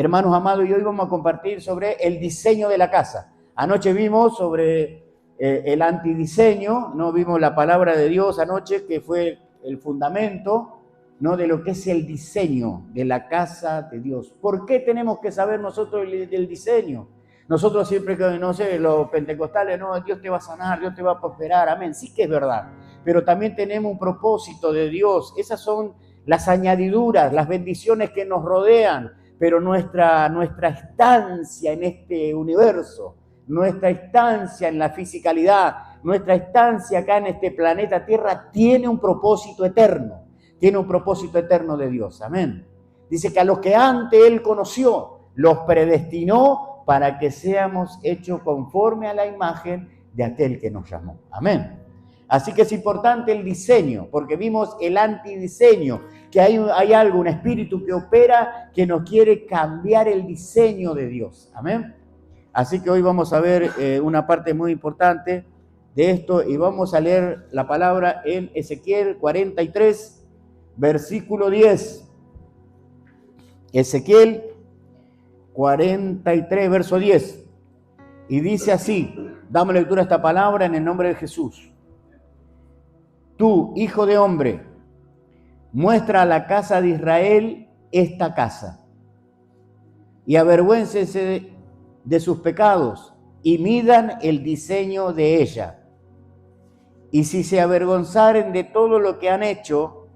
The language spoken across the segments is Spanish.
hermanos amados, y hoy vamos a compartir sobre el diseño de la casa. Anoche vimos sobre el antidiseño, ¿no? Vimos la palabra de Dios anoche, que fue el fundamento, ¿no? De lo que es el diseño de la casa de Dios. ¿Por qué tenemos que saber nosotros del diseño? Nosotros siempre, no sé, los pentecostales, no, Dios te va a sanar, Dios te va a prosperar, amén. Sí que es verdad, pero también tenemos un propósito de Dios. Esas son las añadiduras, las bendiciones que nos rodean, pero nuestra estancia en este universo, nuestra estancia en la fisicalidad, nuestra estancia acá en este planeta Tierra tiene un propósito eterno, tiene un propósito eterno de Dios, amén. Dice que a los que antes Él conoció, los predestinó para que seamos hechos conforme a la imagen de aquel que nos llamó, amén. Así que es importante el diseño, porque vimos el antidiseño, que hay algo, un espíritu que opera, que nos quiere cambiar el diseño de Dios, amén. Así que hoy vamos a ver una parte muy importante de esto y vamos a leer la palabra en Ezequiel 43, versículo 10. Ezequiel 43, verso 10. Y dice así, damos lectura a esta palabra en el nombre de Jesús. Tú, hijo de hombre, muestra a la casa de Israel esta casa y avergüéncense de sus pecados y midan el diseño de ella. Y si se avergonzaren de todo lo que han hecho,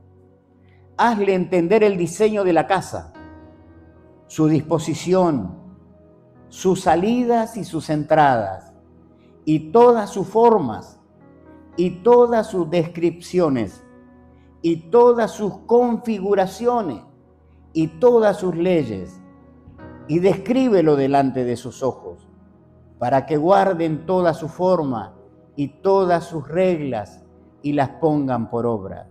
hazle entender el diseño de la casa, su disposición, sus salidas y sus entradas, y todas sus formas, y todas sus descripciones, y todas sus configuraciones, y todas sus leyes, y descríbelo delante de sus ojos, para que guarden toda su forma y todas sus reglas, y las pongan por obra.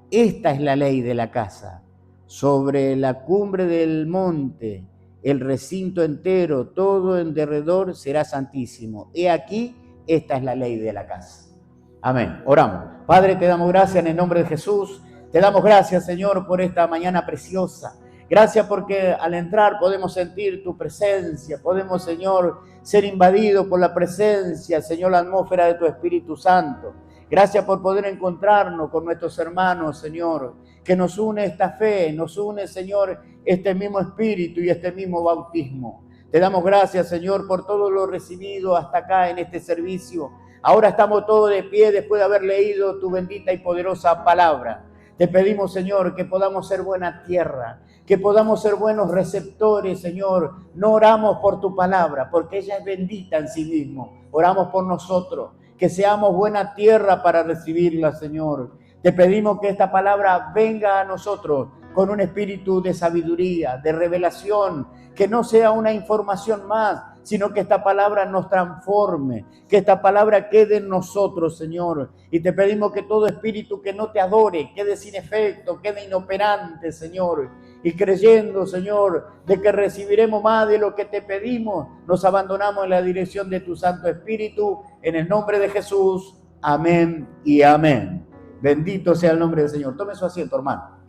Esta es la ley de la casa. Sobre la cumbre del monte, el recinto entero, todo en derredor será santísimo. He aquí, esta es la ley de la casa. Amén. Oramos. Padre, te damos gracias en el nombre de Jesús. Te damos gracias, Señor, por esta mañana preciosa. Gracias porque al entrar podemos sentir tu presencia. Podemos, Señor, ser invadidos por la presencia, Señor, la atmósfera de tu Espíritu Santo. Gracias por poder encontrarnos con nuestros hermanos, Señor, que nos une esta fe, nos une, Señor, este mismo espíritu y este mismo bautismo. Te damos gracias, Señor, por todo lo recibido hasta acá en este servicio. Ahora estamos todos de pie después de haber leído tu bendita y poderosa palabra. Te pedimos, Señor, que podamos ser buena tierra, que podamos ser buenos receptores, Señor. No oramos por tu palabra, porque ella es bendita en sí mismo. Oramos por nosotros, que seamos buena tierra para recibirla, Señor. Te pedimos que esta palabra venga a nosotros con un espíritu de sabiduría, de revelación, que no sea una información más, sino que esta palabra nos transforme, que esta palabra quede en nosotros, Señor. Y te pedimos que todo espíritu que no te adore quede sin efecto, quede inoperante, Señor. Y creyendo, Señor, de que recibiremos más de lo que te pedimos, nos abandonamos en la dirección de tu Santo Espíritu, en el nombre de Jesús. Amén y amén. Bendito sea el nombre del Señor. Tome su asiento, hermano.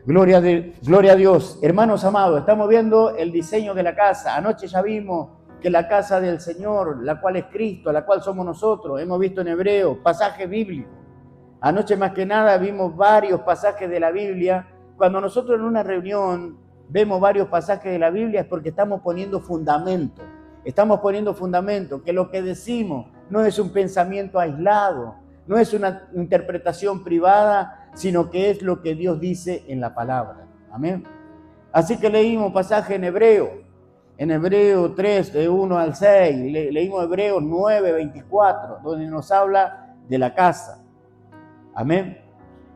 Gloria a Dios. Hermanos amados, estamos viendo el diseño de la casa. Anoche ya vimos que la casa del Señor, la cual es Cristo, la cual somos nosotros, hemos visto en Hebreo, pasajes bíblicos. Anoche más que nada vimos varios pasajes de la Biblia. Cuando nosotros en una reunión vemos varios pasajes de la Biblia es porque estamos poniendo fundamento. Estamos poniendo fundamento, que lo que decimos no es un pensamiento aislado, no es una interpretación privada, sino que es lo que Dios dice en la palabra. Amén. Así que leímos pasaje en Hebreo 3, de 1 al 6, leímos Hebreos 9, 24, donde nos habla de la casa. Amén.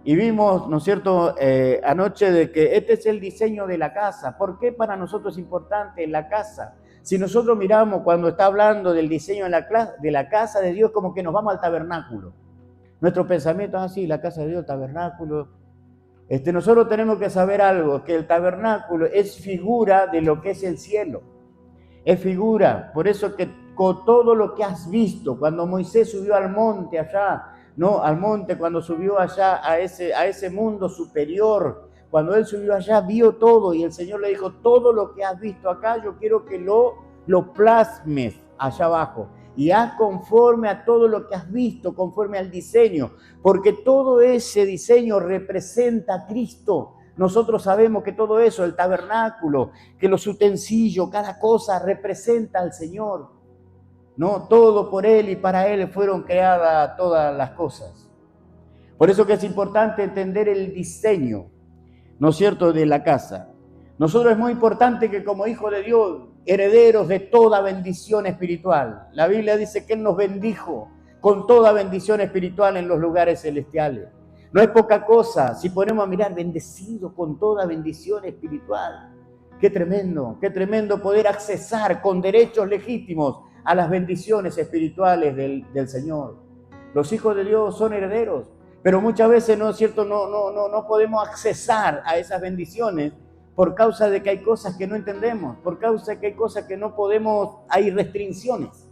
Y vimos, ¿no es cierto?, anoche de que este es el diseño de la casa. ¿Por qué para nosotros es importante la casa? Si nosotros miramos cuando está hablando del diseño de la casa de Dios, como que nos vamos al tabernáculo. Nuestro pensamiento es así, la casa de Dios, el tabernáculo. Nosotros tenemos que saber algo, que el tabernáculo es figura de lo que es el cielo. Es figura, por eso que con todo lo que has visto, cuando Moisés subió al monte allá, no, al monte cuando subió allá a ese mundo superior, cuando él subió allá, vio todo y el Señor le dijo, todo lo que has visto acá, yo quiero que lo plasmes allá abajo. Y haz conforme a todo lo que has visto, conforme al diseño, porque todo ese diseño representa a Cristo. Nosotros sabemos que todo eso, el tabernáculo, que los utensilios, cada cosa representa al Señor. No, todo por Él y para Él fueron creadas todas las cosas. Por eso que es importante entender el diseño, ¿no es cierto?, de la casa. Nosotros es muy importante que como hijos de Dios, herederos de toda bendición espiritual. La Biblia dice que Él nos bendijo con toda bendición espiritual en los lugares celestiales. No es poca cosa si ponemos a mirar, bendecido con toda bendición espiritual. Qué tremendo poder accesar con derechos legítimos a las bendiciones espirituales del Señor. Los hijos de Dios son herederos, pero muchas veces, ¿no es cierto?, no podemos accesar a esas bendiciones por causa de que hay cosas que no entendemos, por causa de que hay cosas que no podemos, hay restricciones.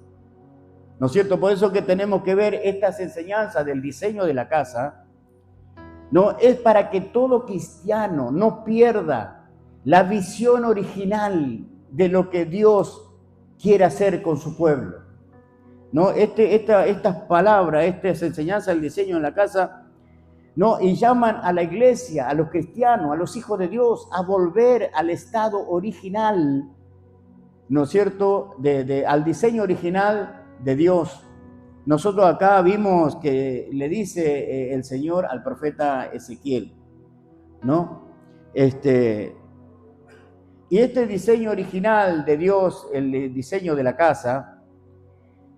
¿No es cierto? Por eso que tenemos que ver estas enseñanzas del diseño de la casa. No es para que todo cristiano no pierda la visión original de lo que Dios quiere hacer con su pueblo. ¿No? Estas palabras, estas enseñanzas del diseño en la casa, ¿no? Y llaman a la iglesia, a los cristianos, a los hijos de Dios, a volver al estado original, ¿no es cierto?, al diseño original de Dios. Nosotros acá vimos que le dice el Señor al profeta Ezequiel, ¿no? Y este diseño original de Dios, el diseño de la casa,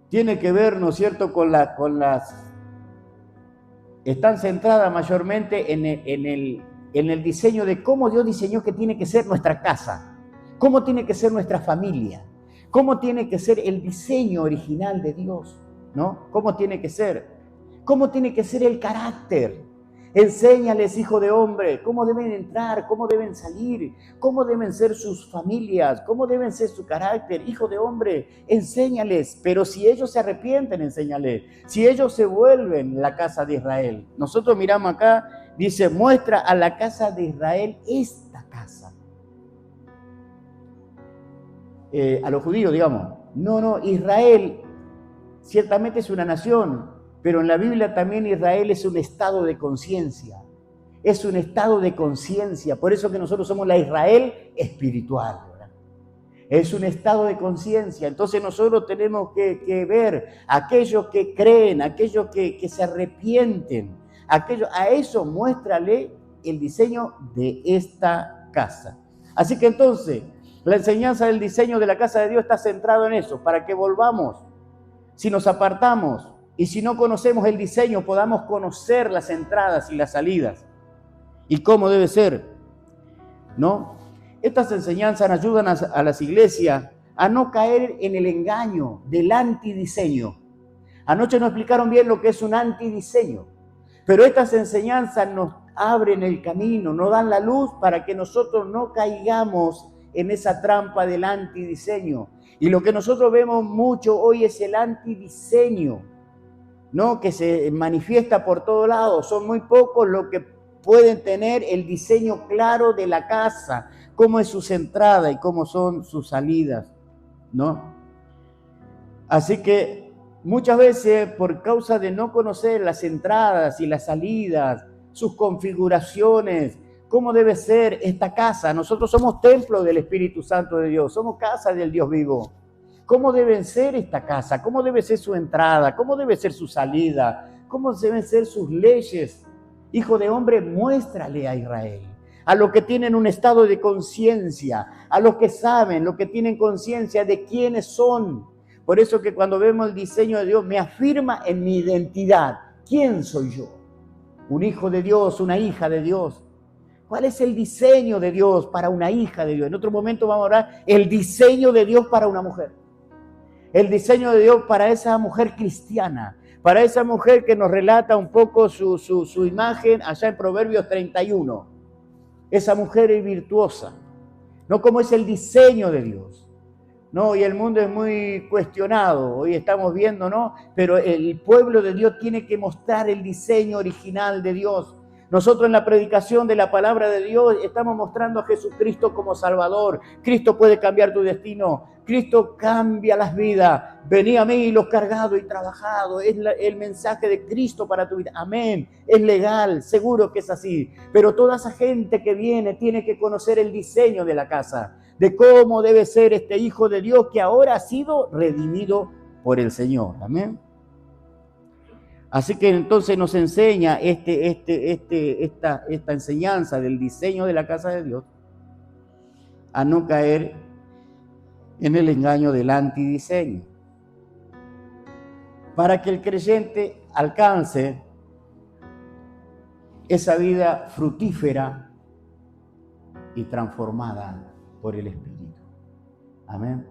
tiene que ver, ¿no es cierto?, con las... Están centradas mayormente en el diseño de cómo Dios diseñó que tiene que ser nuestra casa, cómo tiene que ser nuestra familia, cómo tiene que ser el diseño original de Dios, ¿no? ¿Cómo tiene que ser? ¿Cómo tiene que ser el carácter? Enséñales, hijo de hombre, cómo deben entrar, cómo deben salir, cómo deben ser sus familias, cómo deben ser su carácter. Hijo de hombre, enséñales, pero si ellos se arrepienten, enséñales. Si ellos se vuelven la casa de Israel. Nosotros miramos acá, dice, muestra a la casa de Israel esta casa. A los judíos, digamos. No, Israel ciertamente es una nación, pero en la Biblia también Israel es un estado de conciencia. Es un estado de conciencia. Por eso que nosotros somos la Israel espiritual, ¿verdad? Es un estado de conciencia. Entonces nosotros tenemos que ver aquellos que creen, aquellos que se arrepienten. A eso muéstrale el diseño de esta casa. Así que entonces, la enseñanza del diseño de la casa de Dios está centrado en eso, para que volvamos. Si nos apartamos y si no conocemos el diseño, podamos conocer las entradas y las salidas y cómo debe ser, ¿no? Estas enseñanzas ayudan a las iglesias a no caer en el engaño del antidiseño. Anoche nos explicaron bien lo que es un antidiseño, pero estas enseñanzas nos abren el camino, nos dan la luz para que nosotros no caigamos en esa trampa del antidiseño. Y lo que nosotros vemos mucho hoy es el antidiseño, ¿no?, que se manifiesta por todos lados. Son muy pocos los que pueden tener el diseño claro de la casa, cómo es sus entradas y cómo son sus salidas, ¿no? Así que muchas veces, por causa de no conocer las entradas y las salidas, sus configuraciones, cómo debe ser esta casa. Nosotros somos templo del Espíritu Santo de Dios, somos casa del Dios vivo. ¿Cómo debe ser esta casa? ¿Cómo debe ser su entrada? ¿Cómo debe ser su salida? ¿Cómo deben ser sus leyes? Hijo de hombre, muéstrale a Israel, a los que tienen un estado de conciencia, a los que saben, los que tienen conciencia de quiénes son. Por eso que cuando vemos el diseño de Dios, me afirma en mi identidad. ¿Quién soy yo? Un hijo de Dios, una hija de Dios. ¿Cuál es el diseño de Dios para una hija de Dios? En otro momento vamos a hablar el diseño de Dios para una mujer. El diseño de Dios para esa mujer cristiana, para esa mujer que nos relata un poco su imagen allá en Proverbios 31. Esa mujer es virtuosa, no como es el diseño de Dios. No, y el mundo es muy cuestionado, hoy estamos viendo, ¿no? Pero el pueblo de Dios tiene que mostrar el diseño original de Dios. Nosotros en la predicación de la palabra de Dios estamos mostrando a Jesucristo como Salvador. Cristo puede cambiar tu destino. Cristo cambia las vidas. Vení a mí los cargados y trabajados. Es el mensaje de Cristo para tu vida. Amén. Es legal, seguro que es así. Pero toda esa gente que viene tiene que conocer el diseño de la casa, de cómo debe ser este Hijo de Dios que ahora ha sido redimido por el Señor. Amén. Así que entonces nos enseña esta enseñanza del diseño de la casa de Dios a no caer en el engaño del antidiseño, para que el creyente alcance esa vida fructífera y transformada por el Espíritu. Amén.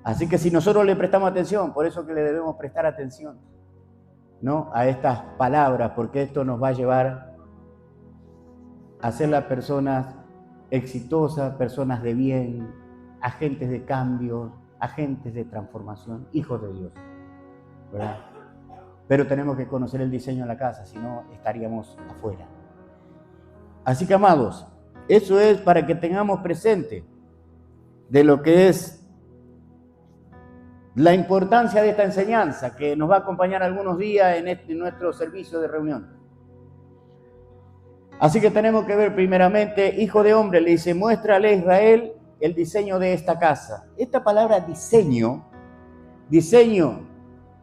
Así que si nosotros le prestamos atención, por eso que le debemos prestar atención, ¿no?, a estas palabras, porque esto nos va a llevar a ser las personas exitosas, personas de bien, agentes de cambio, agentes de transformación, hijos de Dios, ¿verdad? Pero tenemos que conocer el diseño de la casa, si no estaríamos afuera. Así que, amados, eso es para que tengamos presente de lo que es la importancia de esta enseñanza que nos va a acompañar algunos días en nuestro servicio de reunión. Así que tenemos que ver primeramente, hijo de hombre, le dice, muéstrale a Israel el diseño de esta casa. Esta palabra diseño,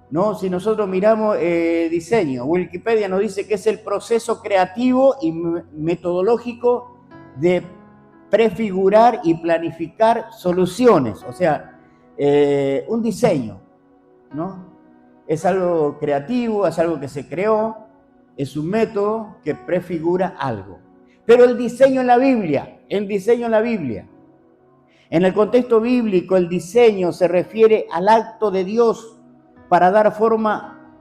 ¿no? Si nosotros miramos diseño, Wikipedia nos dice que es el proceso creativo y metodológico de prefigurar y planificar soluciones, o sea, un diseño, ¿no? Es algo creativo, es algo que se creó, es un método que prefigura algo. Pero el diseño en la Biblia, en el contexto bíblico, el diseño se refiere al acto de Dios para dar forma,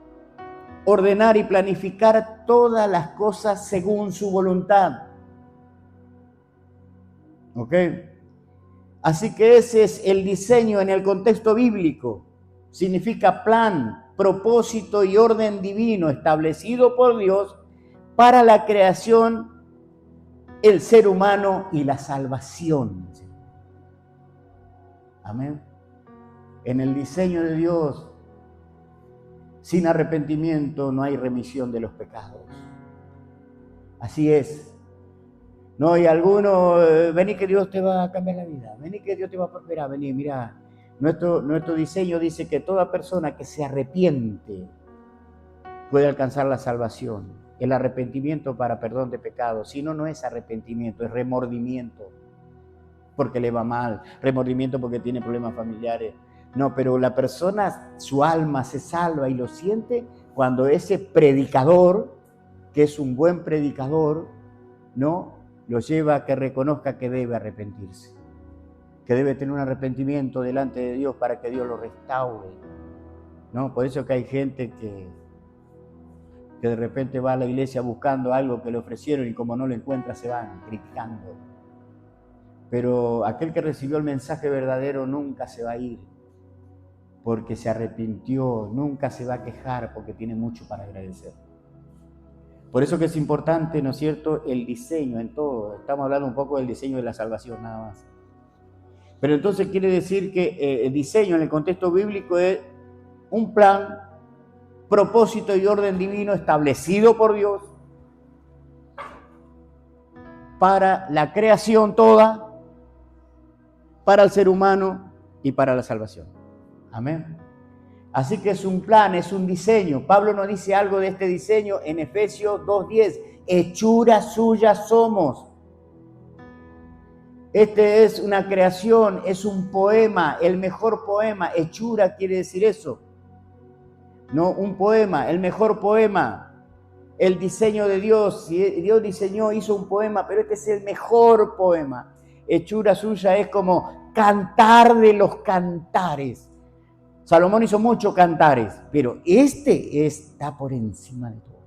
ordenar y planificar todas las cosas según su voluntad. ¿Ok? Así que ese es el diseño en el contexto bíblico. Significa plan, propósito y orden divino establecido por Dios para la creación, el ser humano y la salvación. Amén. En el diseño de Dios, sin arrepentimiento no hay remisión de los pecados. Así es. No, y algunos, vení que Dios te va a cambiar la vida, vení que Dios te va a prosperar, vení, mira, nuestro diseño dice que toda persona que se arrepiente puede alcanzar la salvación, el arrepentimiento para perdón de pecados. Si no, no es arrepentimiento, es remordimiento, porque le va mal, remordimiento porque tiene problemas familiares. No, pero la persona, su alma se salva y lo siente cuando ese predicador, que es un buen predicador, ¿no?, lo lleva a que reconozca que debe arrepentirse, que debe tener un arrepentimiento delante de Dios para que Dios lo restaure, ¿no? Por eso que hay gente que de repente va a la iglesia buscando algo que le ofrecieron y como no lo encuentra se van criticando. Pero aquel que recibió el mensaje verdadero nunca se va a ir porque se arrepintió, nunca se va a quejar porque tiene mucho para agradecer. Por eso que es importante, ¿no es cierto?, el diseño en todo. Estamos hablando un poco del diseño de la salvación nada más. Pero entonces quiere decir que el diseño en el contexto bíblico es un plan, propósito y orden divino establecido por Dios para la creación toda, para el ser humano y para la salvación. Amén. Así que es un plan, es un diseño. Pablo nos dice algo de este diseño en Efesios 2:10. Hechura suya somos. Este es una creación, es un poema, el mejor poema. Hechura quiere decir eso. No, un poema, el mejor poema. El diseño de Dios. Dios diseñó, hizo un poema, pero este es el mejor poema. Hechura suya es como cantar de los cantares. Salomón hizo muchos cantares, pero este está por encima de todo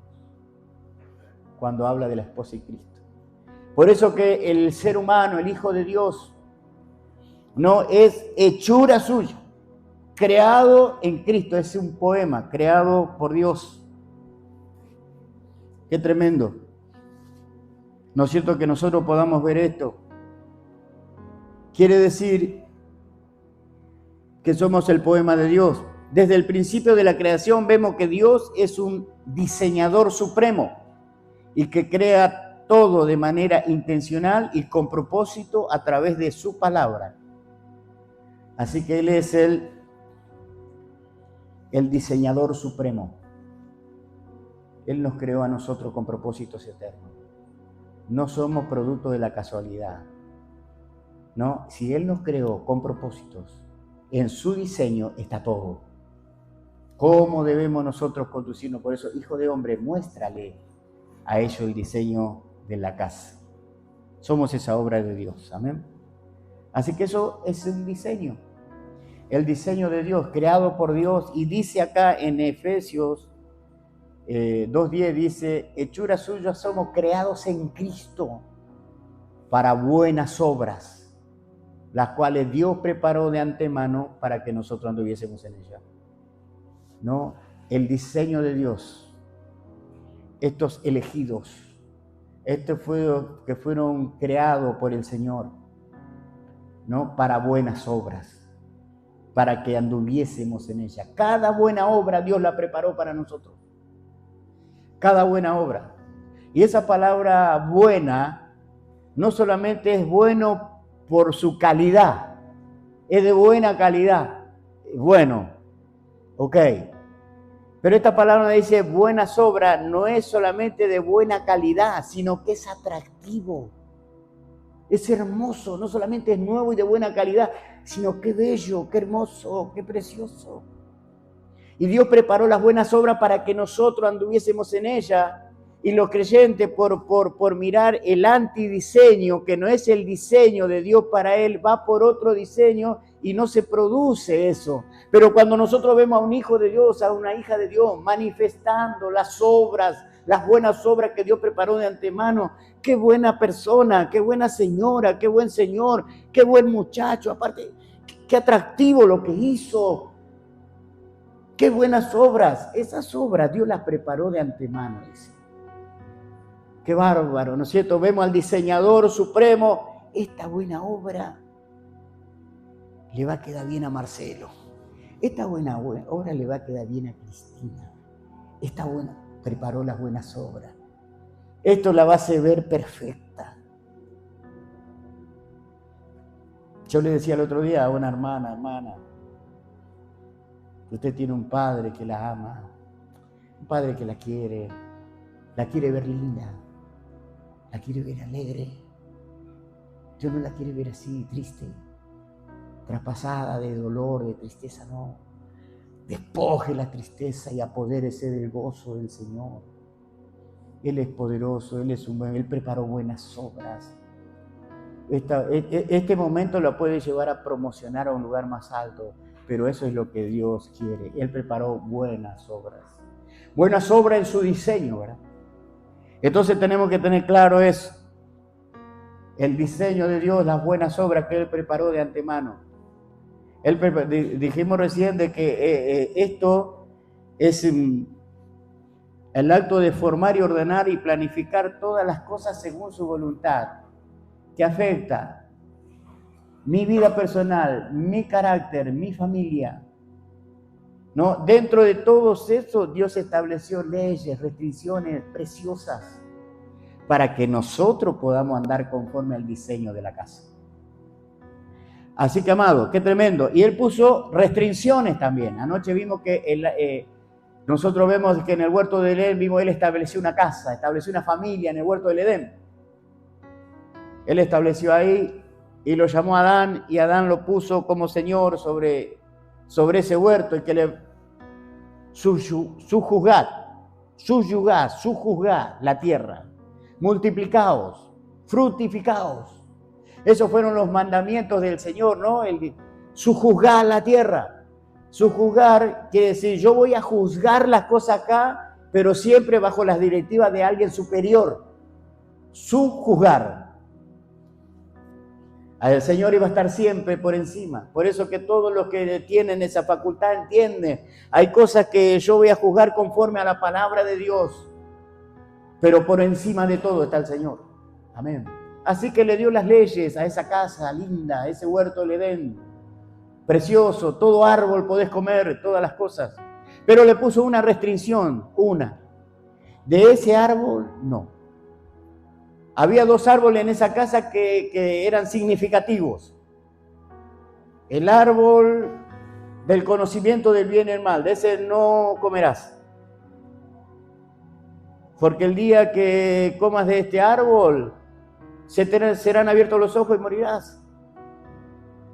cuando habla de la esposa y Cristo. Por eso que el ser humano, el Hijo de Dios, no es hechura suya, creado en Cristo, es un poema creado por Dios. Qué tremendo. ¿No es cierto que nosotros podamos ver esto? Quiere decir que somos el poema de Dios. Desde el principio de la creación vemos que Dios es un diseñador supremo y que crea todo de manera intencional y con propósito a través de su palabra. Así que Él es el diseñador supremo. Él nos creó a nosotros con propósitos eternos. No somos producto de la casualidad. No, si Él nos creó con propósitos, en su diseño está todo. ¿Cómo debemos nosotros conducirnos? Por eso, hijo de hombre, muéstrale a ellos el diseño de la casa. Somos esa obra de Dios, amén. Así que eso es un diseño. El diseño de Dios, creado por Dios. Y dice acá en Efesios 2:10, dice, hechura suya somos creados en Cristo para buenas obras, las cuales Dios preparó de antemano para que nosotros anduviésemos en ellas. ¿No? El diseño de Dios, estos elegidos, estos que fueron creados por el Señor, ¿no? Para buenas obras, para que anduviésemos en ellas. Cada buena obra Dios la preparó para nosotros. Cada buena obra. Y esa palabra buena no solamente es bueno por su calidad, es de buena calidad. Bueno, ok. Pero esta palabra dice buenas obras, no es solamente de buena calidad, sino que es atractivo. Es hermoso, no solamente es nuevo y de buena calidad, sino que bello, qué hermoso, qué precioso. Y Dios preparó las buenas obras para que nosotros anduviésemos en ellas. Y los creyentes, por mirar el antidiseño, que no es el diseño de Dios para él, va por otro diseño y no se produce eso. Pero cuando nosotros vemos a un hijo de Dios, a una hija de Dios, manifestando las obras, las buenas obras que Dios preparó de antemano, qué buena persona, qué buena señora, qué buen señor, qué buen muchacho, aparte, qué atractivo lo que hizo. Qué buenas obras, esas obras Dios las preparó de antemano, dice. Qué bárbaro, ¿no es cierto? Vemos al diseñador supremo, esta buena obra le va a quedar bien a Marcelo, esta buena obra le va a quedar bien a Cristina, esta buena, preparó las buenas obras, esto la va a hacer ver perfecta. Yo le decía el otro día a una hermana, usted tiene un padre que la ama, un padre que la quiere ver linda, la quiere ver alegre. Dios no la quiere ver así, triste, traspasada de dolor, de tristeza, no. Despoje la tristeza y apodérese del gozo del Señor. Él es poderoso, Él preparó buenas obras. Este momento lo puede llevar a promocionar a un lugar más alto. Pero eso es lo que Dios quiere. Él preparó buenas obras. Buenas obras en su diseño, ¿verdad? Entonces tenemos que tener claro eso. El diseño de Dios, las buenas obras que Él preparó de antemano. Dijimos recién de que esto es el acto de formar y ordenar y planificar todas las cosas según su voluntad, que afecta mi vida personal, mi carácter, mi familia. ¿No? Dentro de todos eso, Dios estableció leyes, restricciones preciosas para que nosotros podamos andar conforme al diseño de la casa. Así que, amado, qué tremendo. Y Él puso restricciones también. Anoche vimos que nosotros vemos que en el huerto del Edén, Él estableció una casa, estableció una familia en el huerto del Edén. Él estableció ahí y lo llamó a Adán, y Adán lo puso como señor sobre ese huerto, y que le sujuzgad la tierra, multiplicaos, fructificaos. Esos fueron los mandamientos del Señor, ¿no? Sujuzgar la tierra. Sujuzgar quiere decir, yo voy a juzgar las cosas acá, pero siempre bajo las directivas de alguien superior. Sujuzgar. El Señor iba a estar siempre por encima. Por eso que todos los que tienen esa facultad entienden. Hay cosas que yo voy a juzgar conforme a la palabra de Dios. Pero por encima de todo está el Señor. Amén. Así que le dio las leyes a esa casa linda, a ese huerto del Edén, precioso, todo árbol podés comer, todas las cosas. Pero le puso una restricción, una. De ese árbol, no. Había 2 árboles en esa casa que eran significativos. El árbol del conocimiento del bien y el mal, de ese no comerás. Porque el día que comas de este árbol, serán abiertos los ojos y morirás.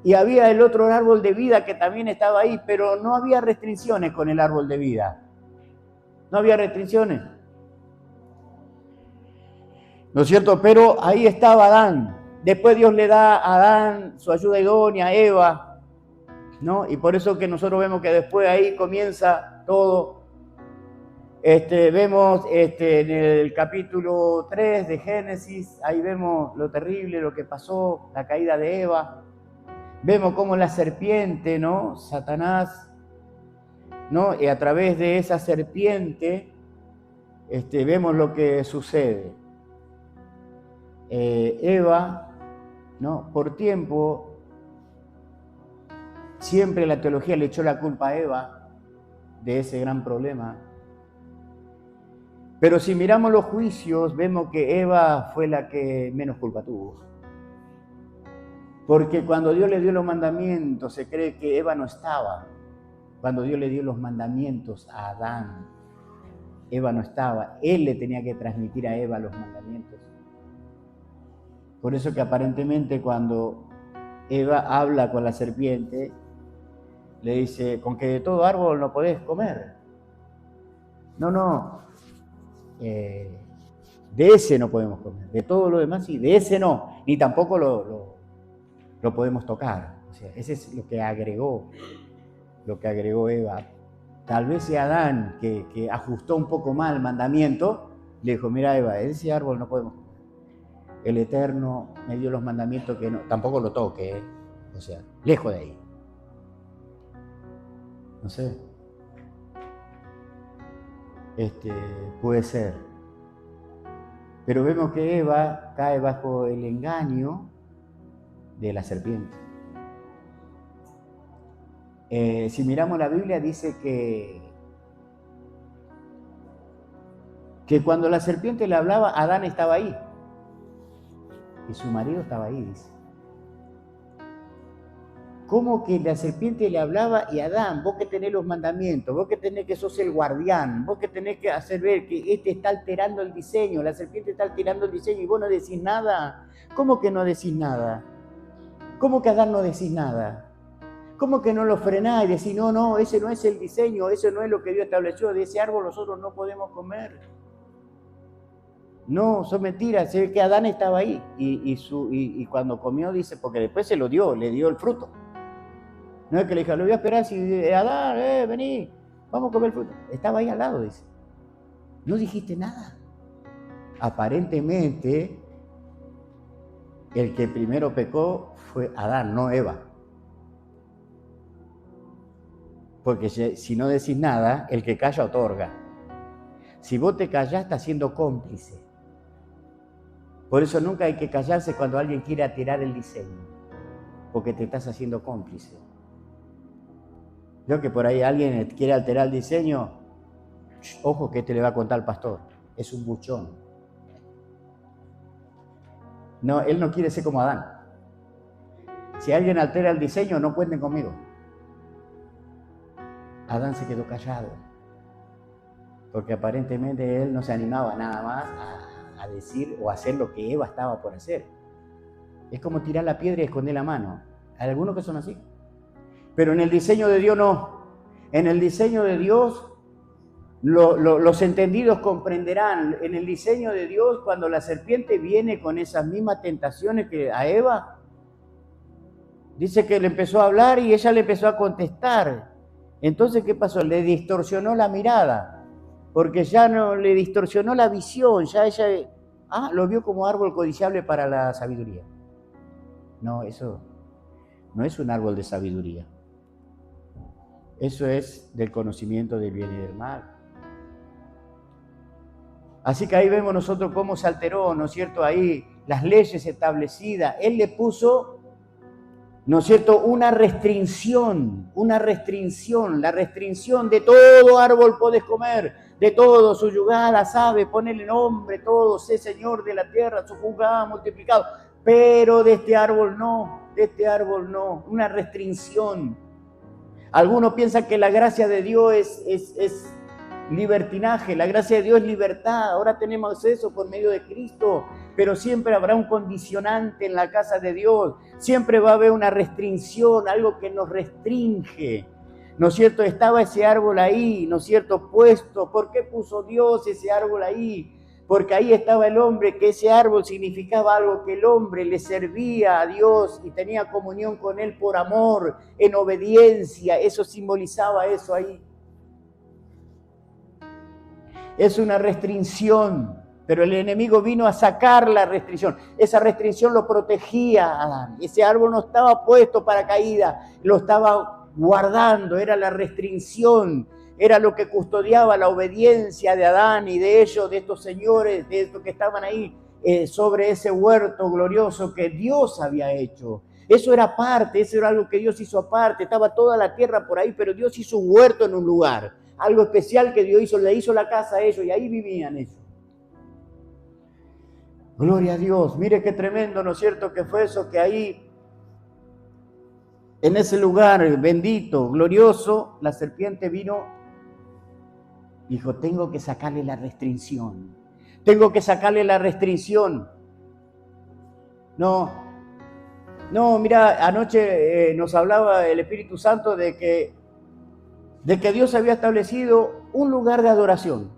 Y había el otro árbol de vida que también estaba ahí, pero no había restricciones con el árbol de vida. No había restricciones. ¿No es cierto? Pero ahí estaba Adán. Después Dios le da a Adán su ayuda idónea, a Eva, ¿no? Y por eso que nosotros vemos que después ahí comienza todo. Vemos en el capítulo 3 de Génesis, ahí vemos lo terrible, lo que pasó, la caída de Eva. Vemos cómo la serpiente, ¿no? Satanás, ¿no? Y a través de esa serpiente, vemos lo que sucede. Eva, ¿no? Por tiempo, siempre la teología le echó la culpa a Eva de ese gran problema. Pero si miramos los juicios, vemos que Eva fue la que menos culpa tuvo. Porque cuando Dios le dio los mandamientos, se cree que Eva no estaba. Cuando Dios le dio los mandamientos a Adán, Eva no estaba. Él le tenía que transmitir a Eva los mandamientos. Por eso que aparentemente cuando Eva habla con la serpiente, le dice, con que de todo árbol no podés comer. No. De ese no podemos comer. De todo lo demás sí, de ese no. Ni tampoco lo podemos tocar. O sea, ese es lo que agregó Eva. Tal vez sea Adán que ajustó un poco mal el mandamiento, le dijo, mira Eva, ese árbol no podemos comer. El Eterno me dio los mandamientos que no, tampoco lo toque, o sea, lejos de ahí. No sé. Puede ser. Pero vemos que Eva cae bajo el engaño de la serpiente. Si miramos la Biblia dice que cuando la serpiente le hablaba, Adán estaba ahí. Y su marido estaba ahí, dice. ¿Cómo que la serpiente le hablaba y Adán, vos que tenés los mandamientos, vos que tenés que sos el guardián, vos que tenés que hacer ver que está alterando el diseño, la serpiente está alterando el diseño y vos no decís nada? ¿Cómo que no decís nada? ¿Cómo que Adán no decís nada? ¿Cómo que no lo frenás y decís, no, ese no es el diseño, eso no es lo que Dios estableció, de ese árbol nosotros no podemos comer? No, son mentiras, se ve que Adán estaba ahí y cuando comió dice, porque después se lo dio, le dio el fruto. No es que le dijo, lo voy a esperar si Adán, vení, vamos a comer el fruto. Estaba ahí al lado, dice. No dijiste nada. Aparentemente, el que primero pecó fue Adán, no Eva. Porque si no decís nada, el que calla otorga. Si vos te callás, estás siendo cómplice. Por eso nunca hay que callarse cuando alguien quiere alterar el diseño, porque te estás haciendo cómplice. Yo que por ahí alguien quiere alterar el diseño, ojo que le va a contar al pastor, es un buchón. No, él no quiere ser como Adán. Si alguien altera el diseño, no cuenten conmigo. Adán se quedó callado, porque aparentemente él no se animaba nada más a decir o hacer lo que Eva estaba por hacer. Es como tirar la piedra y esconder la mano. Hay algunos que son así. Pero en el diseño de Dios no. En el diseño de Dios los entendidos comprenderán. En el diseño de Dios, cuando la serpiente viene con esas mismas tentaciones que a Eva, dice que le empezó a hablar y ella le empezó a contestar. Entonces, ¿qué pasó? Le distorsionó la mirada. Porque ya no le distorsionó la visión, ya ella lo vio como árbol codiciable para la sabiduría. No, eso no es un árbol de sabiduría. Eso es del conocimiento del bien y del mal. Así que ahí vemos nosotros cómo se alteró, ¿no es cierto? Ahí las leyes establecidas. Él le puso, ¿no es cierto?, una restricción, la restricción de todo árbol podés comer, de todo, su yugada, sabe, ponele nombre, todo, sé Señor de la tierra, su juzgada multiplicado, pero de este árbol no, una restricción. Algunos piensan que la gracia de Dios es libertinaje, la gracia de Dios es libertad, ahora tenemos eso por medio de Cristo, pero siempre habrá un condicionante en la casa de Dios, siempre va a haber una restricción, algo que nos restringe, ¿no es cierto? Estaba ese árbol ahí, ¿no es cierto?, puesto. ¿Por qué puso Dios ese árbol ahí? Porque ahí estaba el hombre, que ese árbol significaba algo, que el hombre le servía a Dios y tenía comunión con Él por amor, en obediencia, eso simbolizaba eso ahí. Es una restricción, pero el enemigo vino a sacar la restricción. Esa restricción lo protegía a Adán. Ese árbol no estaba puesto para caída, lo estaba guardando, era la restricción, era lo que custodiaba la obediencia de Adán y de ellos, de estos señores, de estos que estaban ahí sobre ese huerto glorioso que Dios había hecho. Eso era parte, eso era algo que Dios hizo aparte, estaba toda la tierra por ahí, pero Dios hizo un huerto en un lugar. Algo especial que Dios hizo, le hizo la casa a ellos y ahí vivían ellos. Gloria a Dios, mire qué tremendo, ¿no es cierto?, que fue eso, que ahí, en ese lugar bendito, glorioso, la serpiente vino, dijo, tengo que sacarle la restricción. No, mira, anoche nos hablaba el Espíritu Santo de que Dios había establecido un lugar de adoración,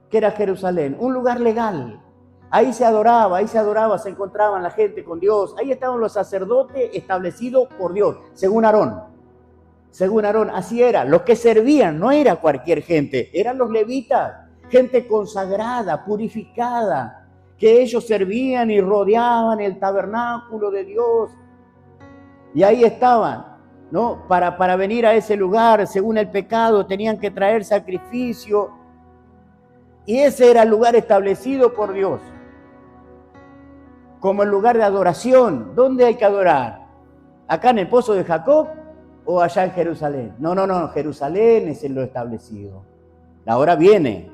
que era Jerusalén, un lugar legal. Ahí se adoraba, se encontraban la gente con Dios. Ahí estaban los sacerdotes establecidos por Dios, según Aarón. Así era. Los que servían no era cualquier gente, eran los levitas, gente consagrada, purificada, que ellos servían y rodeaban el tabernáculo de Dios. Y ahí estaban, ¿no? Para venir a ese lugar, según el pecado, tenían que traer sacrificio. Y ese era el lugar establecido por Dios, como el lugar de adoración. ¿Dónde hay que adorar? ¿Acá en el pozo de Jacob o allá en Jerusalén? No, Jerusalén es lo establecido. La hora viene,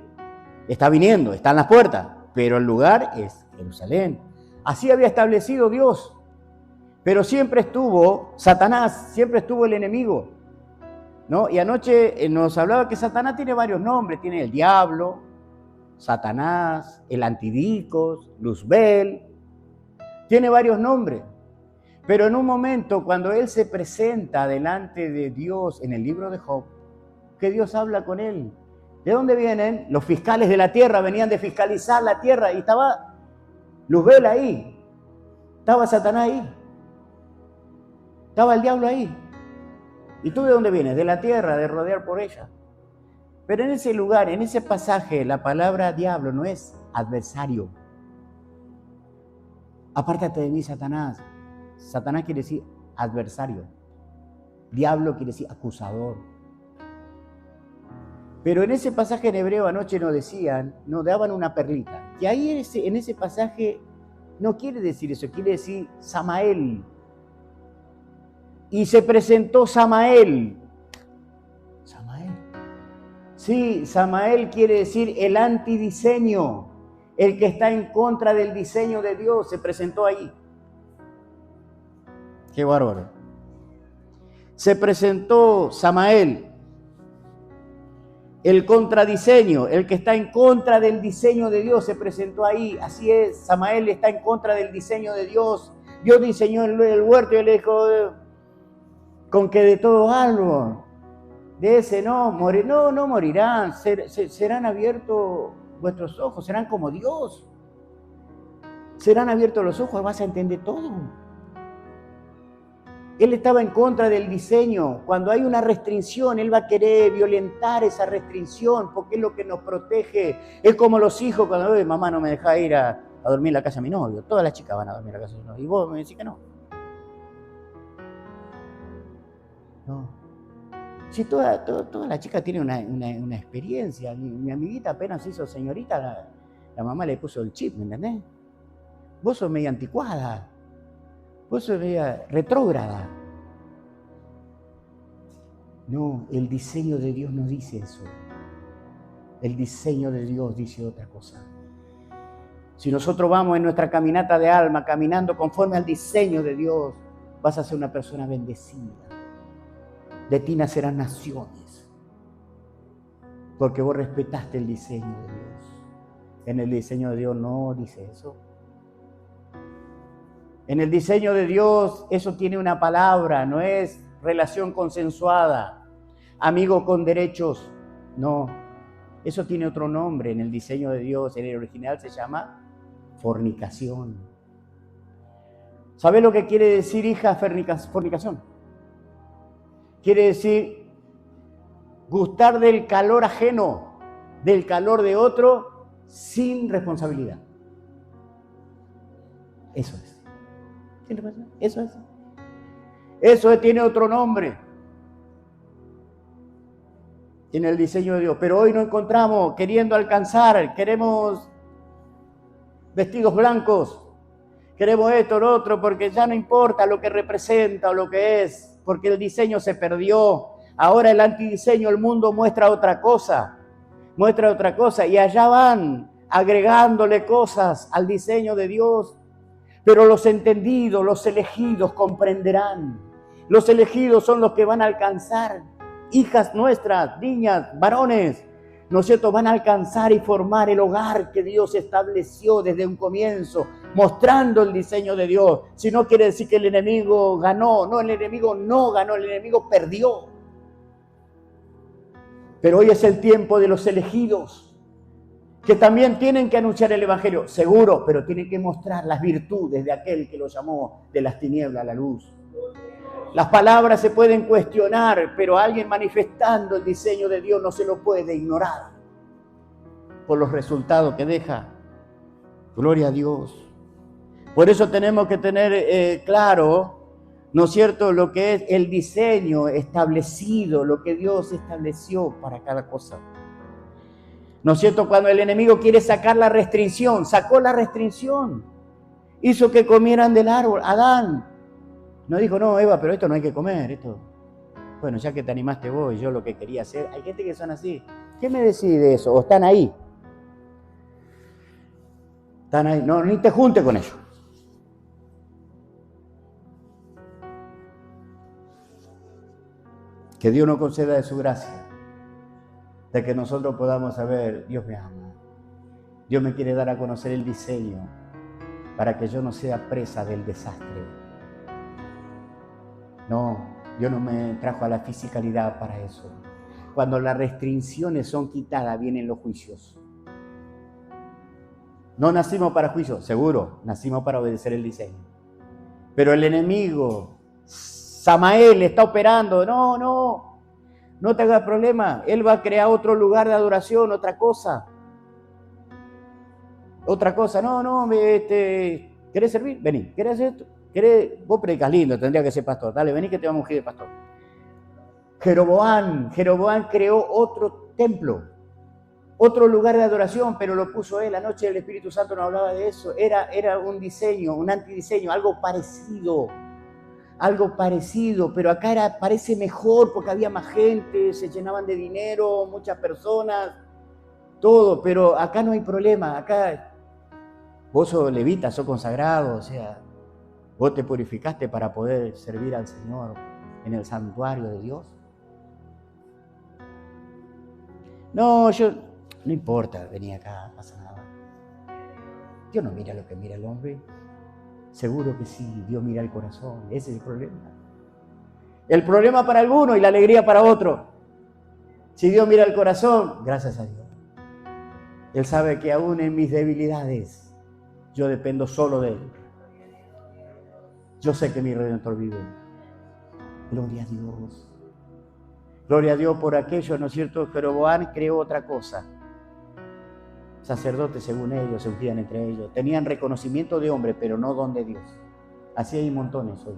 está viniendo, está en las puertas, pero el lugar es Jerusalén. Así había establecido Dios. Pero siempre estuvo Satanás, siempre estuvo el enemigo, ¿no? Y anoche nos hablaba que Satanás tiene varios nombres. Tiene el diablo, Satanás, el antidicos, Luzbel. Tiene varios nombres. Pero en un momento, cuando él se presenta delante de Dios en el libro de Job, que Dios habla con él. ¿De dónde vienen? Los fiscales de la tierra venían de fiscalizar la tierra y estaba Luzbel ahí, estaba Satanás ahí. Estaba el diablo ahí. ¿Y tú de dónde vienes? De la tierra, de rodear por ella. Pero en ese lugar, en ese pasaje, la palabra diablo no es adversario. Apártate de mí, Satanás. Satanás quiere decir adversario. Diablo quiere decir acusador. Pero en ese pasaje en hebreo anoche nos daban una perlita. Que ahí en ese pasaje no quiere decir eso, quiere decir Samael. Y se presentó Samael. Sí, Samael quiere decir el antidiseño, el que está en contra del diseño de Dios, se presentó ahí. Qué bárbaro. Se presentó Samael, el contradiseño, el que está en contra del diseño de Dios, se presentó ahí. Así es, Samael está en contra del diseño de Dios. Dios diseñó el huerto y él dijo, con que de todo árbol, de ese no morirán, serán abiertos vuestros ojos, serán como Dios. Serán abiertos los ojos, vas a entender todo. Él estaba en contra del diseño. Cuando hay una restricción, él va a querer violentar esa restricción, porque es lo que nos protege. Es como los hijos cuando mamá no me deja ir a dormir en la casa de mi novio. Todas las chicas van a dormir en la casa de mi novio. Y vos me decís que no. No. Si toda la chica tiene una experiencia. Mi amiguita apenas hizo señorita, la mamá le puso el chip, ¿me entendés? vos sos media anticuada, vos sos media retrógrada. No, el diseño de Dios no dice eso. El diseño de Dios dice otra cosa. Si nosotros vamos en nuestra caminata de alma, caminando conforme al diseño de Dios, vas a ser una persona bendecida. De ti nacerán naciones. Porque vos respetaste el diseño de Dios. En el diseño de Dios no dice eso. En el diseño de Dios eso tiene una palabra, no es relación consensuada, amigo con derechos, no. Eso tiene otro nombre en el diseño de Dios, en el original se llama fornicación. ¿Sabes lo que quiere decir, hija, fornicación? Quiere decir gustar del calor ajeno, del calor de otro, sin responsabilidad. Eso es. Eso es. Eso tiene otro nombre en el diseño de Dios. Pero hoy nos encontramos queriendo alcanzar, queremos vestidos blancos, queremos esto, lo otro, porque ya no importa lo que representa o lo que es, porque el diseño se perdió. Ahora el antidiseño, el mundo muestra otra cosa, y allá van agregándole cosas al diseño de Dios. Pero los entendidos, los elegidos comprenderán. Los elegidos son los que van a alcanzar, hijas nuestras, niñas, varones, ¿no es cierto? Van a alcanzar y formar el hogar que Dios estableció desde un comienzo, mostrando el diseño de Dios. Si no quiere decir que el enemigo ganó, no, el enemigo no ganó, el enemigo perdió. Pero hoy es el tiempo de los elegidos, que también tienen que anunciar el evangelio, seguro, pero tienen que mostrar las virtudes de aquel que los llamó de las tinieblas a la luz. Las palabras se pueden cuestionar, pero alguien manifestando el diseño de Dios no se lo puede ignorar por los resultados que deja. Gloria a Dios. Por eso tenemos que tener claro, ¿no es cierto?, lo que es el diseño establecido, lo que Dios estableció para cada cosa. ¿No es cierto? Cuando el enemigo quiere sacar la restricción, sacó la restricción. Hizo que comieran del árbol. Adán no dijo, no, Eva, pero esto no hay que comer. Esto. Bueno, ya que te animaste vos y yo lo que quería hacer. Hay gente que son así. ¿Qué me decís de eso? ¿O están ahí? Están ahí. No, ni te junte con ellos. Que Dios nos conceda de su gracia, de que nosotros podamos saber, Dios me ama, Dios me quiere dar a conocer el diseño para que yo no sea presa del desastre. No, Dios no me trajo a la fisicalidad para eso. Cuando las restricciones son quitadas, vienen los juicios. No nacimos para juicio, seguro, nacimos para obedecer el diseño. Pero el enemigo, Samael, está operando, no te hagas problema, él va a crear otro lugar de adoración, otra cosa. ¿Querés servir? Vení, ¿querés hacer esto? Vos predicas lindo, tendría que ser pastor, dale, vení que te vamos a ungir de pastor. Jeroboam creó otro templo, otro lugar de adoración, pero lo puso él. Anoche el Espíritu Santo nos hablaba de eso, era un diseño, un antidiseño, algo parecido, pero acá parece mejor porque había más gente, se llenaban de dinero, muchas personas, todo, pero acá no hay problema, acá vos sos levita, sos consagrado, o sea, vos te purificaste para poder servir al Señor en el santuario de Dios. No importa, vení acá, no pasa nada. Dios no mira lo que mira el hombre. Seguro que sí, Dios mira el corazón, ese es el problema. El problema para algunos y la alegría para otros. Si Dios mira el corazón, gracias a Dios. Él sabe que aún en mis debilidades, yo dependo solo de Él. Yo sé que mi Redentor vive. Gloria a Dios. Gloria a Dios por aquello, ¿no es cierto? Jeroboam creó otra cosa. Sacerdotes, según ellos, se ungían entre ellos. Tenían reconocimiento de hombre, pero no don de Dios. Así hay montones hoy.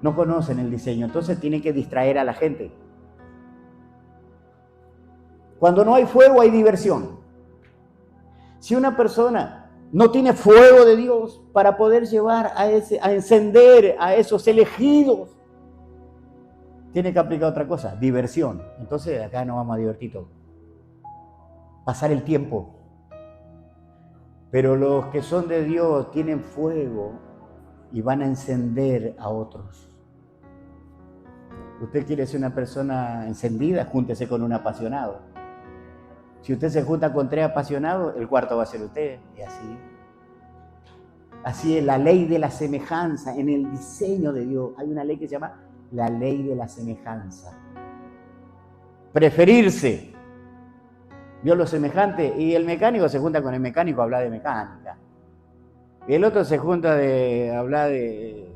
No conocen el diseño, entonces tienen que distraer a la gente. Cuando no hay fuego, hay diversión. Si una persona no tiene fuego de Dios para poder llevar a encender a esos elegidos, tiene que aplicar otra cosa, diversión. Entonces acá nos vamos a divertir todos. Pasar el tiempo. Pero los que son de Dios tienen fuego y van a encender a otros. Usted quiere ser una persona encendida, júntese con un apasionado. Si usted se junta con 3 apasionados, el cuarto va a ser usted, y así. Así es la ley de la semejanza. En el diseño de Dios hay una ley que se llama la ley de la semejanza. Preferirse. Vio lo semejante, y el mecánico se junta con el mecánico a hablar de mecánica. Y el otro se junta a hablar de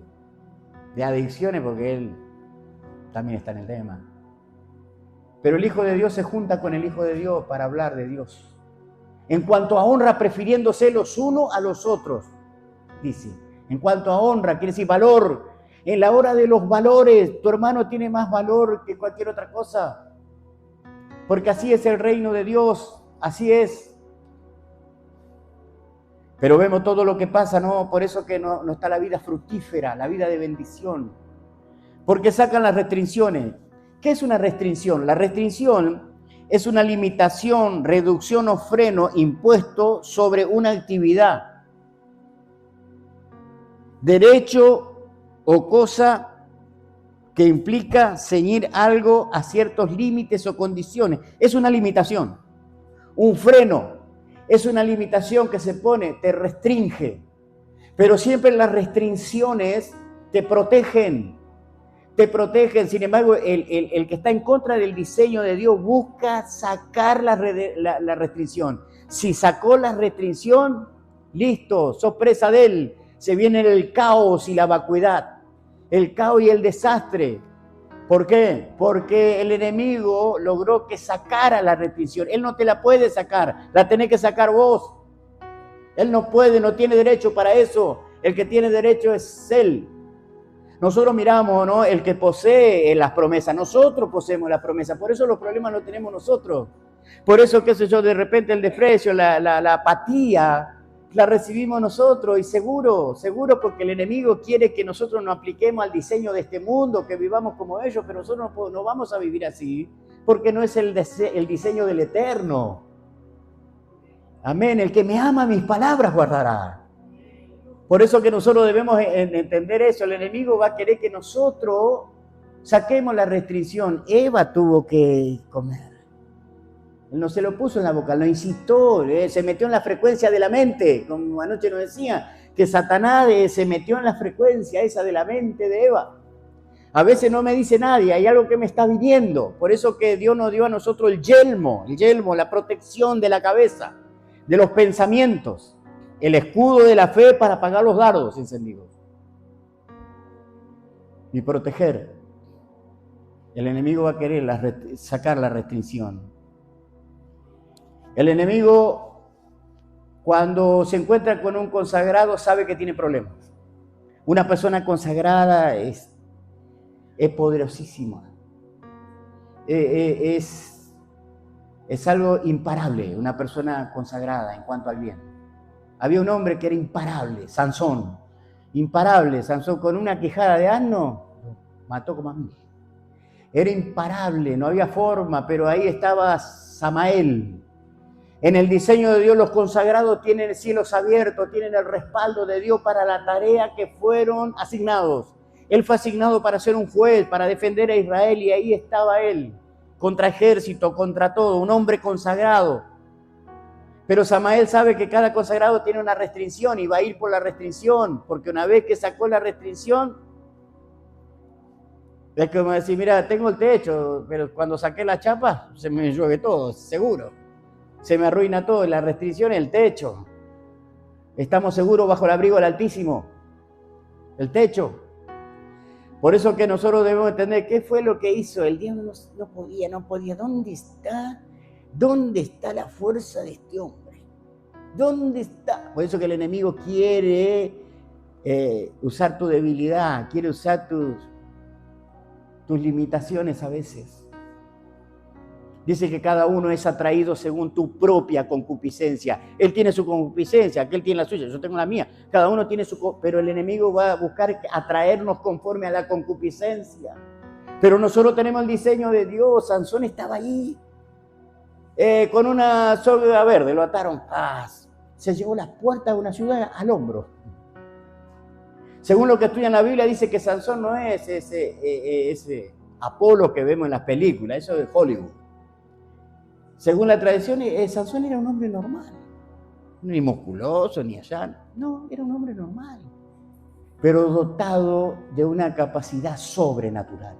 adicciones porque él también está en el tema. Pero el Hijo de Dios se junta con el Hijo de Dios para hablar de Dios. En cuanto a honra, prefiriéndose los unos a los otros, dice. En cuanto a honra, quiere decir valor. En la hora de los valores, tu hermano tiene más valor que cualquier otra cosa. Porque así es el reino de Dios, así es. Pero vemos todo lo que pasa, ¿no? Por eso que no está la vida fructífera, la vida de bendición. Porque sacan las restricciones. ¿Qué es una restricción? La restricción es una limitación, reducción o freno impuesto sobre una actividad, derecho o cosa que implica ceñir algo a ciertos límites o condiciones. Es una limitación. Un freno es una limitación que se pone, te restringe. Pero siempre las restricciones te protegen. Te protegen. Sin embargo, el que está en contra del diseño de Dios busca sacar la restricción. Si sacó la restricción, listo, sos presa de él. Se viene el caos y la vacuidad. El caos y el desastre. ¿Por qué? Porque el enemigo logró que sacara la restricción. Él no te la puede sacar, la tenés que sacar vos. Él no puede, no tiene derecho para eso. El que tiene derecho es él. Nosotros miramos, ¿no? El que posee las promesas. Nosotros poseemos las promesas. Por eso los problemas los tenemos nosotros. Por eso, qué sé yo, de repente el desprecio, la apatía, la recibimos nosotros, y seguro porque el enemigo quiere que nosotros nos apliquemos al diseño de este mundo, que vivamos como ellos, pero nosotros no vamos a vivir así, porque no es el diseño del Eterno. Amén. El que me ama mis palabras guardará. Por eso que nosotros debemos entender eso. El enemigo va a querer que nosotros saquemos la restricción. Eva tuvo que comer. Él no se lo puso en la boca, lo incitó, se metió en la frecuencia de la mente, como anoche nos decía, que Satanás se metió en la frecuencia esa de la mente de Eva. A veces no me dice nadie, hay algo que me está viniendo. Por eso que Dios nos dio a nosotros el yelmo, la protección de la cabeza, de los pensamientos, el escudo de la fe para apagar los dardos encendidos y proteger. El enemigo va a querer sacar la restricción. El enemigo, cuando se encuentra con un consagrado, sabe que tiene problemas. Una persona consagrada es poderosísima. Es algo imparable, una persona consagrada en cuanto al bien. Había un hombre que era imparable, Sansón. Imparable, Sansón, con una quijada de asno, mató como a mí. Era imparable, no había forma, pero ahí estaba Samael. En el diseño de Dios, los consagrados tienen cielos abiertos, tienen el respaldo de Dios para la tarea que fueron asignados. Él fue asignado para ser un juez, para defender a Israel, y ahí estaba él, contra ejército, contra todo, un hombre consagrado. Pero Samael sabe que cada consagrado tiene una restricción y va a ir por la restricción, porque una vez que sacó la restricción, es como decir, mira, tengo el techo, pero cuando saqué la chapa, se me llueve todo, seguro. Se me arruina todo, la restricción es el techo. Estamos seguros bajo el abrigo del Altísimo. El techo. Por eso que nosotros debemos entender qué fue lo que hizo. El diablo no podía. ¿Dónde está la fuerza de este hombre? ¿Dónde está? Por eso que el enemigo quiere usar tu debilidad, quiere usar tus limitaciones a veces. Dice que cada uno es atraído según tu propia concupiscencia. Él tiene su concupiscencia, aquel tiene la suya, yo tengo la mía. Cada uno tiene su... Pero el enemigo va a buscar atraernos conforme a la concupiscencia. Pero nosotros tenemos el diseño de Dios. Sansón estaba ahí con una soga verde, lo ataron. Se llevó las puertas de una ciudad al hombro. Según lo que estudia en la Biblia, dice que Sansón no es ese Apolo que vemos en las películas, eso es Hollywood. Según la tradición, Sansón era un hombre normal. Ni musculoso, ni allá. No, era un hombre normal. Pero dotado de una capacidad sobrenatural.